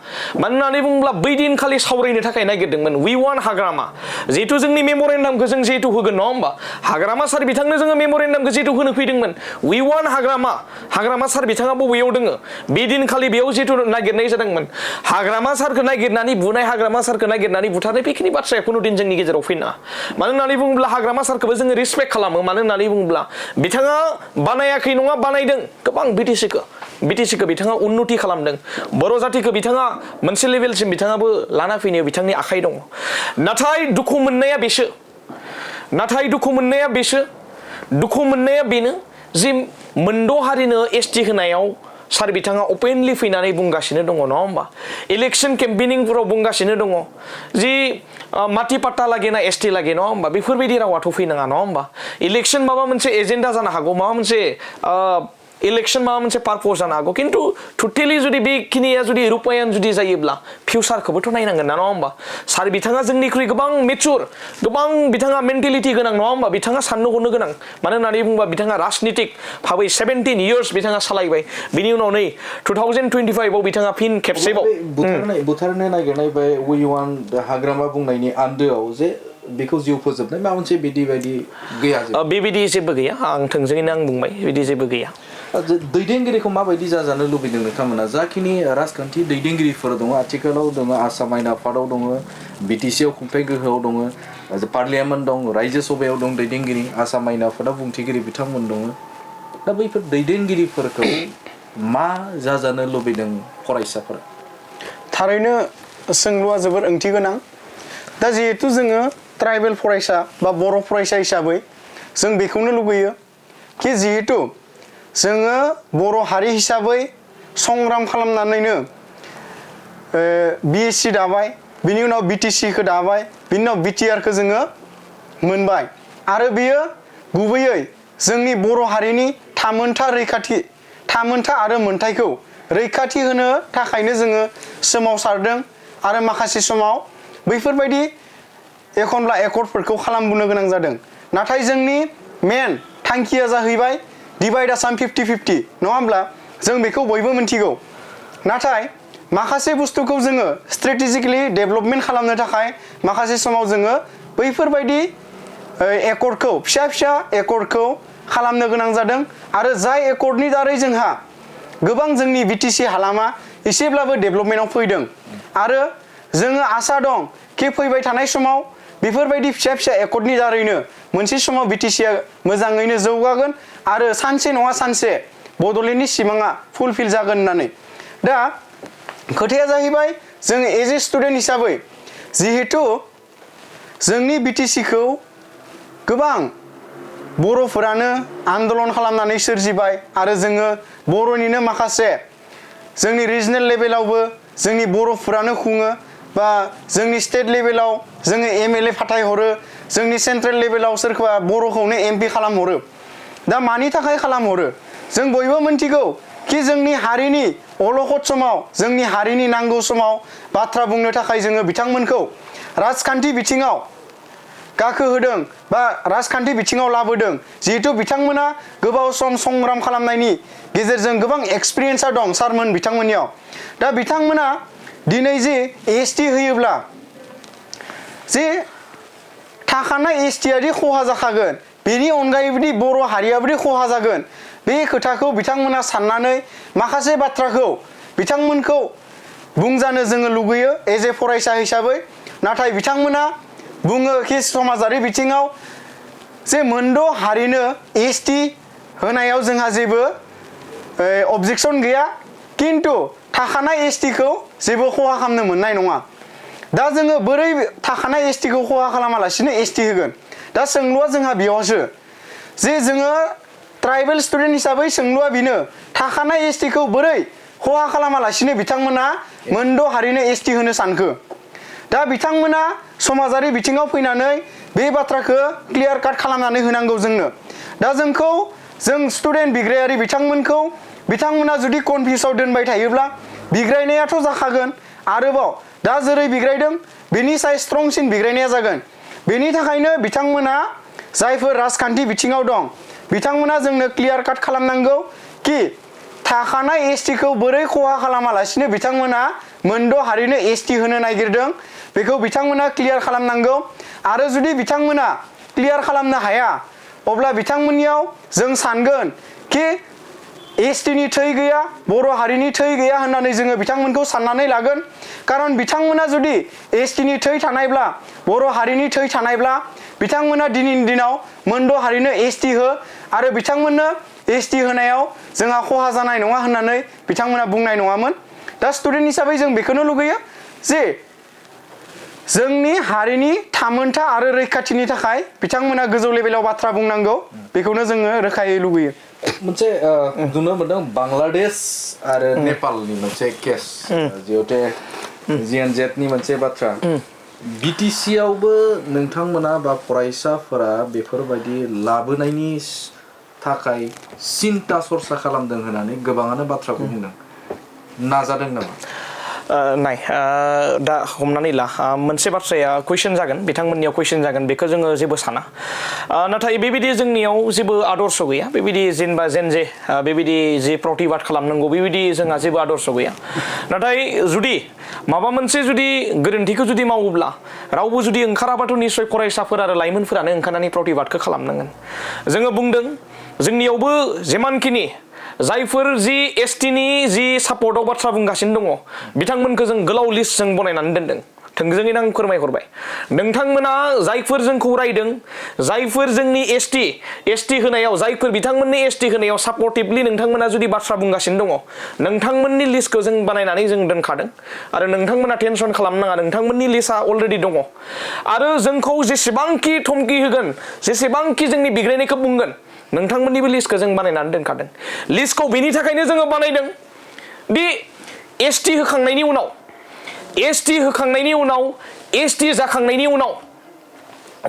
मानो होननानै बुङोब्ला बै दिनखालि सावरायनो थाखाय नागिरदोंमोन वी वान हाग्रामा जिहेतु जोंनि मेम'रेन्डामखौ जों जिहेतु होगोन नङा होमबा हाग्रामा सार बिथांनो जोङो मेम'रेन्डामखौ जिहेतु होनो फैदोंमोन वी वान हाग्रामा सार बिथाङा बबेयाव दोङो बे दिनखालि बेयाव जिहेतु नागिरनाय जादोंमोन हाग्रामा सारखौ नागिरनानै बुनाय हाग्रामा सारखौ नागिरनानै बुथारनाय बेखिनि बाथ्राया खुनु दिन जोंनि गेजेराव फैनाङा मानो होननानै बुङोब्ला हाग्रामा सारखौबो जोङो रिसपेक्ट खालामो मानो होननानै बुङोब्ला बिथाङा बानायाखै नङा बानायदों गोबां बिटिसिखौ बिथाङा उन्नति खालामदों बर' जातिखौ बिथाङा मोनसे लेभेलसिम बिथाङाबो लाना फैनायाव बिथांनि आखाइ दङ नाथाय दुखु मोननाया बेनो जि मोनद' हारिनो एसटि होनायाव सार बिथाङा अपेनलि फैनानै बुंगासिनो दङ नङा होमबा इलेक्सन केम्पेनिंफोराव बुंगासिनो दङ जि माथि पाट्टा लागे ना एसटि लागे नङा होमबा बेफोरबायदि रावाथ' फैनाङा नङा होमबा इलेक्सन माबा मोनसे एजेन्डा जानो हागौ माबा मोनसे इलेक्शन माबा मोनसे पार्पस जानो हागौ खिन्थु टटेलि जुदि बेखिनिया जुदि रुपायन जुदि जायोब्ला फिउचारखौबोथ' नायनांगोन ना नङा होमबा सार बिथाङा जोंनिख्रुइ गोबां मेचुर गोबां बिथाङा मेन्टेलिटि गोनां नङा होमबा बिथाङा साननो हनो गोनां मानो होननानै बुङोबा बिथाङा राजनितिक भाबै 17 इयार्स बिथाङा सालायबाय बिनि उनाव नै 2025आव बिथाङा फिन खेबसेबाव बुथारनो नागिरनाय बे वी वान हाग्रामा बुंनायनि आन्दोआव जे बेखौ जिउ फोजोबनाय माबा मोनसे बिदि बायदि गैया बेबायदि जेबो गैया आं थोंजोङैनो आं बुंबाय बिदि जेबो गैया दैदेनगिरिखौ माबायदि जाजानो लुबैदों नोंथांमोना जाखिनि राजखान्थि दैदेनगिरिफोर दङ आथिखालाव दङ आसाम आयेन आफादाव दङ बिटिसिआव खुंथाय गोहोआव दङ पार्लियामेन्ट दं रायजो सभायाव दं दैदेनगिरि आसाम आयेन आफादाव बुंथिगिरि बिथांमोन दङ दा बैफोर दैदेनगिरिफोरखौ मा जाजानो लुबैदों फरायसाफोरा थारैनो सोंलुआ जोबोर ओंथि गोनां दा जिहेतु जोङो ट्राइबेल फरायसा बा बर' फरायसा हिसाबै जों बेखौनो लुगैयो कि जिहेतु जोङो बर' हारि हिसाबै संग्राम खालामनानैनो BSc दाबाय बिनि उनाव BTC खौ दाबाय बिनि उनाव BTR खौ जोङो मोनबाय आरो बियो गुबैयै जोंनि बर' हारिनि थामोनथा आरो मोनथायखौ रैखाथि होनो थाखायनो जोङो सोमावसारदों आरो माखासे समाव बैफोरबायदि एखनब्ला एकर्डफोरखौ खालामबोनो गोनां जादों नाथाय जोंनि मेन थांखिया जाहैबाय डिवाइड आसाम 50-50 नङा होमब्ला जों बेखौ बयबो मिन्थिगौ नाथाय माखासे बुस्थुखौ जोङो स्ट्रेटेजिकलि डेभलपमेन्ट खालामनो थाखाय माखासे समाव जोङो बैफोरबायदि एकर्डखौ फिसा एकर्डखौ खालामनो गोनां जादों आरो जाय एकर्डनि दारै जोंहा गोबां जोंनि BTC हालामा एसेब्लाबो डेभलपमेन्टआव फैदों आरो जोङो आसा दं कि फैबाय थानाय समाव बेफोरबायदि फिसा एकर्डनि दारैनो मोनसे समाव BTCआ मोजाङैनो जौगागोन आरो सानसे नङा सानसे बड'लेण्डनि सिमाङा फुलफिल जागोन होननानै दा खोथाया जाहैबाय जों एज ए स्टुडेन्ट हिसाबै जिहेतु जोंनि BTCखौ गोबां बर'फोरानो आन्दलन खालामनानै सोरजिबाय आरो जोङो बर'निनो माखासे जोंनि रिजनेल लेभेलावबो जोंनि बर'फोरानो खुङो बा जोंनि स्टेट लेभेलाव जोङो MLA फाथायहरो जोंनि सेन्ट्रेल लेभेलाव सोरखौबा बर'खौनो MP खालामहरो दा मानि थाखाय खालामहरो जों बयबो मिन्थिगौ कि जोंनि हारिनि अलखद समाव जोंनि हारिनि नांगौ समाव बाथ्रा बुंनो थाखाय जोङो बिथांमोनखौ राजखान्थि बिथिङाव गाखोहोदों बा राजखान्थि बिथिङाव लाबोदों जिहेतु बिथांमोना गोबाव सम संग्राम खालामनायनि गेजेरजों गोबां एक्सपिरियेन्सआ दं सारमोन बिथांमोननियाव दा बिथांमोना दिनै जे ST होयोब्ला जे थाखानाय ST आदि खहा जाखागोन बेनि अनगायैबो बर' हारियाबो खहा जागोन बे खोथाखौ बिथांमोना साननानै माखासे बाथ्राखौ बिथांमोनखौ बुंजानो जोङो लुगैयो एज ए फरायसा हिसाबै नाथाय बिथांमोना बुङो कि समाजारि बिथिङाव जे मोनद' हारिनो ST होनायाव जोंहा जेबो अबजेक्सन गैया किन्तु थाखानाय ST खौ जेबो खहा खालामनो मोननाय नङा दा जोङो बोरै थाखानाय ST खौ खहा खालामालासिनो ST होगोन दा सोंलुआ जोंहा बेयावसो जे जोङो ट्राइबेल स्टुडेन्ट हिसाबै सोंलुआ बेनो थाखानाय ST खौ बोरै खहा खालामालासिनो बिथांमोना मोनद' हारिनो ST होनो सानखो दा बिथांमोना समाजारि बिथिङाव फैनानै बे बाथ्राखौ क्लियार काट खालामनानै होनांगौ जोंनो दा जोंखौ जों स्टुडेन्ट बिग्रायारि बिथांमोना जुदि कनफिउसाव दोनबाय थायोब्ला बिग्रायनायाथ' जाखागोन आरोबाव दा जेरै बिग्रायदों बेनि साय स्ट्रंसिन बिग्रायनाया जागोन बेनि थाखायनो बिथांमोना जायफोर राजखान्थि बिथिङाव दं बिथांमोना जोंनो क्लियार काट खालामनांगौ कि थाखानाय ST खौ बोरै खहा खालामालासिनो बिथांमोना मोनद' हारिनो ST होनो नागिरदों बेखौ बिथांमोना क्लियार खालामनांगौ आरो जुदि बिथांमोना क्लियार खालामनो हाया अब्ला बिथांमोननियाव जों सानगोन कि ST नि थै गैया बर' हारिनि थै गैया होननानै जोङो बिथांमोनखौ साननानै लागोन खारन बिथांमोना जुदि ST नि थै थानायब्ला बर' हारिनि थै थानायब्ला बिथांमोना दिनैनि दिनाव मोनद' हारिनो ST हो आरो बिथांमोननो ST होनायाव जोंहा खहा जानाय नङा होननानै बिथांमोना बुंनाय नङामोन दा स्टुडेन्ट हिसाबै जों बेखौनो लुगैयो जे जोंनि हारिनि थामोनथा आरो रैखाथिनि थाखाय बिथांमोना गोजौ लेभेलाव बाथ्रा बुंनांगौ बेखौनो जोङो रोखायै लुगैयो मोनसे नुनो मोनदों बांलादेश आरो नेपालनि मोनसे केस जिहेतु GNZ नि मोनसे बाथ्रा BTC आवबो नोंथांमोना बा फरायसाफोरा बेफोरबायदि लाबोनायनि थाखाय सिन्ता सरसा खालामदों होननानै गोबाङानो बाथ्राखौ बुंदों नाजादों नामा नाय दा हमनानै ला मोनसे बाथ्राया कुइसन जागोन बिथांमोननियाव कुइसन जागोन बेखौ जोङो जेबो साना नाथाय बेबायदि जोंनियाव जेबो आदर्श गैया बेबायदि जेनेबा जे बेबायदि जे प्रतिबाद खालामनांगौ बेबायदि जोंहा जेबो आदर्श गैया नाथाय जुदि माबा मोनसे जुदि गोरोन्थिखौ जुदि मावोब्ला रावबो जुदि ओंखाराबाथ' निस्सय फरायसाफोर आरो लाइमोनफोरानो ओंखारनानै प्रतिबादखौ खालामनांगोन जोङो बुंदों जोंनियावबो जेमानखिनि जायफोर जि ST नि जि सापर्टआव बाथ्रा बुंगासिनो दङ बिथांमोनखौ जों गोलाव लिस्ट जों बनायनानै दोनदों थोंजोङैनो आं फोरमायहरबाय नोंथांमोना जायफोर जोंखौ रायदों जायफोर जोंनि एसटि होनायाव जायफोर बिथांमोननि एसटि होनायाव सापर्टिभलि नोंथांमोना जुदि बाथ्रा बुंगासिनो दङ नोंथांमोननि लिस्टखौ जों बानायनानै जों दोनखादों आरो नोंथांमोना टेनसन खालामनाङा नोंथांमोननि लिस्टआ अलरेडि दङ आरो जोंखौ जेसेबांखि धमकि होगोन जेसेबांखि जोंनि बिग्रायनायखौ बुंगोन नोंथांमोननिबो लिस्टखौ जों बानायनानै दोनखादों लिस्टखौ बेनि थाखायनो जोङो बानायदों दि एसटि होखांनायनि उनाव एसटि जाखांनायनि उनाव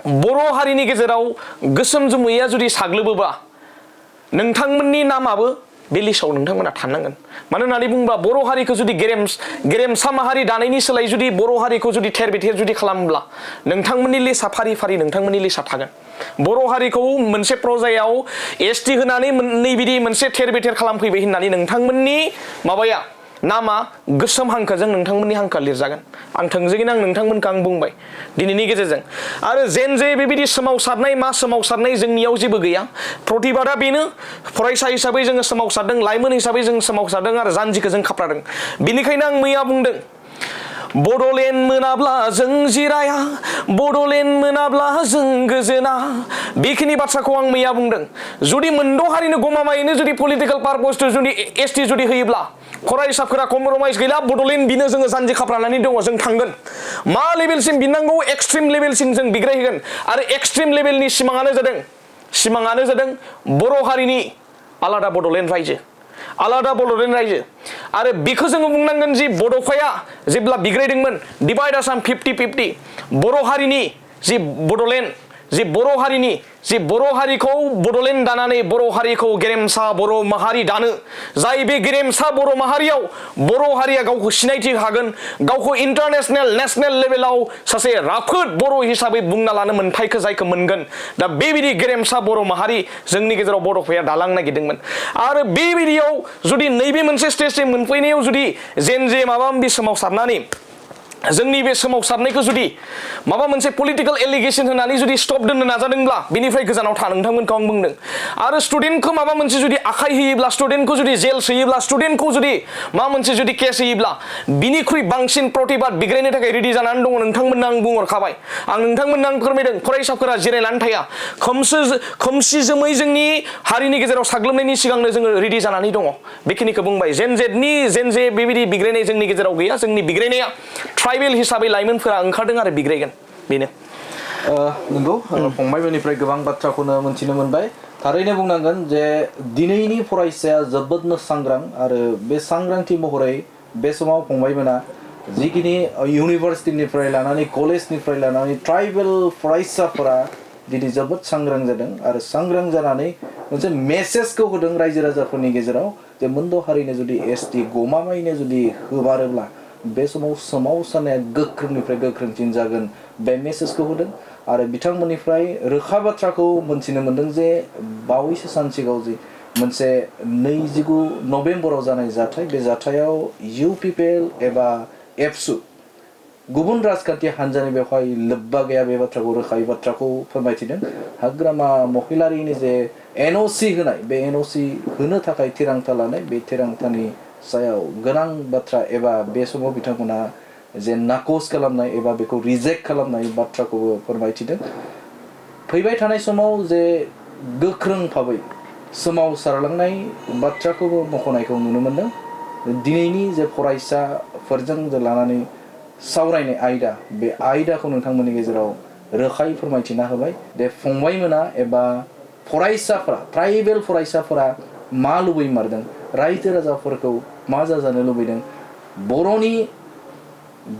बर' हारिनि गेजेराव गोसोम जोमैया जुदि साग्लोबोबा नोंथांमोननि नामाबो बे लिस्टआव नोंथांमोना थानांगोन मानो होननानै बुङोब्ला बर' हारिखौ जुदि गेरेमसा माहारि दानायनि सोलाय जुदि बर' हारिखौ जुदि थेर बेथेर जुदि खालामोब्ला नोंथांमोननि लिस्टआ फारि फारि नोंथांमोननि लिस्टआ थागोन बर' हारिखौ मोनसे प्रजायाव एसटि होनानै नैबिदि मोनसे थेर बेथेर खालामफैबाय होननानै नोंथांमोननि माबाया नामा गोसोम हांखोजों नोंथांमोननि हांखोआ लिरजागोन आं थोंजोङैनो आं नोंथांमोनखौ आं बुंबाय दिनैनि गेजेरजों आरो जेन जे बेबायदि सोमावसारनाय जोंनियाव जेबो गैया प्रतिबादा बेनो फरायसा हिसाबै जोङो सोमावसारदों लाइमोन हिसाबै जों सोमावसारदों आरो जानजिखौ जों खाफ्रादों बेनिखायनो आं मैया बुंदों बड'लेण्ड मोनाब्ला जों जिराया बड'लेण्ड मोनाब्ला जों गोजोना बेखिनि बाथ्राखौ आं मैया बुंदों जुदि मोनद' हारिनो गमामायैनो जुदि पलिटिकेल पारपस जुदि एसटि जुदि होयोब्ला फरायसाफोरा कमप्रमाइज गैला बड'लेण्ड बिनो जोङो जानजि खाफ्रानानै दङ जों थांगोन मा लेभेलसिम बिनांगौ एक्सट्रिम लेभेलसिम जों बिग्रायहैगोन आरो एक्सट्रिम लेभेलनि सिमाङानो जादों बर' हारिनि आलादा बड'लेण्ड रायजो आरो बेखौ जोङो बुंनांगोन जि बड'फाया जेब्ला बिग्रायदोंमोन डिभाइड आसाम 50-50 बर' हारिनि जि बड'लेण्ड जि बर' हारिनि जि बर' हारिखौ बड'लेण्ड दानानै बर' हारिखौ गेरेमसा बर' माहारि दानो जाय बे गेरेमसा बर' माहारियाव बर' हारिया गावखौ सिनायथि हागोन गावखौ इन्टारनेशनेल नेशनेल लेभेलाव सासे राफोद बर' हिसाबै बुंना लानो मोन्थायखौ जायखौ मोनगोन दा बेबायदि गेरेमसा बर' माहारि जोंनि गेजेराव बड'फाया दालांनो नागिरदोंमोन आरो बेबायदियाव जुदि नैबे मोनसे स्टेजसिम मोनफैनायाव जुदि जेन जे माबा माबि सोमावसारनानै जोंनि बे सोमावसारनायखौ जुदि माबा मोनसे पलिटिकल एलिगेशन होनानै जुदि स्टप दोननो नाजादोंब्ला बिनिफ्राय गोजानाव था नोंथांमोनखौ आं बुंदों आरो स्टुडेन्टखौ माबा मोनसे जुदि आखाइ होयोब्ला स्टुडेन्टखौ जुदि जेल सोयोब्ला स्टुडेन्टखौ जुदि माबा मोनसे जुदि केस होयोब्ला बिनिख्रुइ बांसिन प्रतिबाद बिग्रायनो थाखाय रेडि जानानै दङ नोंथांमोननो आं बुंहरखाबाय आं नोंथांमोननो आं फोरमायदों फरायसाफोरा जिरायनानै थाया खोमसि जोमै जोंनि हारिनि गेजेराव साग्लोबनायनि सिगांनो जोङो रेडि जानानै दङ बेखिनिखौ बुंबाय जेन जे बेबायदि बिग्रायनाय जोंनि गेजेराव गैया जोंनि बिग्रायनाया ट्राइबेल हिसाबै लाइमोनफोरा ओंखारदों आरो बिग्रायगोन बेनो नंगौ फंबायमोननिफ्राय गोबां बाथ्राखौनो मोनथिनो मोनबाय थारैनो बुंनांगोन जे दिनैनि फरायसाया जोबोदनो सांग्रां आरो बे सांग्रांथि महरै बे समाव फंबायमोना जिखिनि इउनिभार्सिटिनिफ्राय लानानै कलेजनिफ्राय लानानै ट्राइबेल फरायसाफोरा दिनै जोबोद सांग्रां जादों आरो सांग्रां जानानै मोनसे मेसेजखौ होदों रायजो राजाफोरनि गेजेराव जे मोनद' हारिनो जुदि एसटि गमामायैनो जुदि होबारोब्ला बे समाव सोमावसारनाया गोख्रोंनिफ्राय गोख्रोंसिन जागोन बे मेसेजखौ होदों आरो बिथांमोननिफ्राय रोखा बाथ्राखौ मोनथिनो मोनदों जे बावैसो सान सिगाङाव जि मोनसे 29 नभेम्बराव जानाय जाथाय बे जाथायाव UPPL एबा एबसु गुबुन राजखान्थि हान्जानि बेवहाय लोब्बा गैया बे बाथ्राखौ रोखायै बाथ्राखौ फोरमायथिदों हाग्रामा महिलारिनि जे NOC होनाय बे NOC होनो थाखाय थिरांथा लानाय बे थिरांथानि सायाव गोनां बाथ्रा एबा बे समाव बिथांमोना जे नाकस खालामनाय एबा बेखौ रिजेक्ट खालामनाय बाथ्राखौबो फोरमायथिदों फैबाय थानाय समाव जे गोख्रों भाबै सोमावसारलांनाय बाथ्राखौबो मख'नायखौ नुनो मोनदों दिनैनि जे फरायसाफोरजों लानानै सावरायनाय आयदा बे आयदाखौ नोंथांमोननि गेजेराव रोखायै फोरमायथिना होबाय दे फंबायमोना एबा फरायसाफोरा ट्राइबेल फरायसाफोरा मा लुबैमारदों रायजो राजाफोरखौ मा जाजानो लुबैदों बर'नि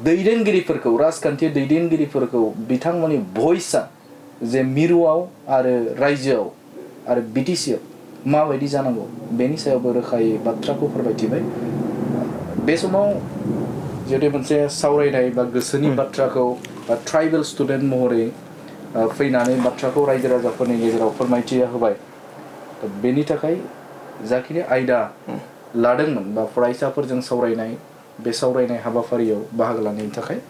दैदेनगिरिफोरखौ राजखान्थि दैदेनगिरिफोरखौ बिथांमोननि भइसआ जे मिरुआव आरो रायजोआव आरो BTCआव माबायदि जानांगौ बेनि सायावबो रोखायै बाथ्राखौ फोरमायथिबाय बे समाव जुदि मोनसे सावरायनाय बा गोसोनि बाथ्राखौ बा ट्राइबेल स्टुडेन्ट महरै फैनानै बाथ्राखौ रायजो राजाफोरनि गेजेराव फोरमायथिया होबाय बेनि थाखाय जाखिनि आयदा लादोंमोन बा फरायसाफोरजों सावरायनाय बे सावरायनाय हाबाफारियाव बाहागो लानायनि थाखाय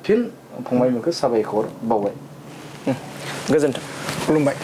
फिन फंबायमोनखौ साबायखर बावबाय गोजोन्थों खुलुमबाय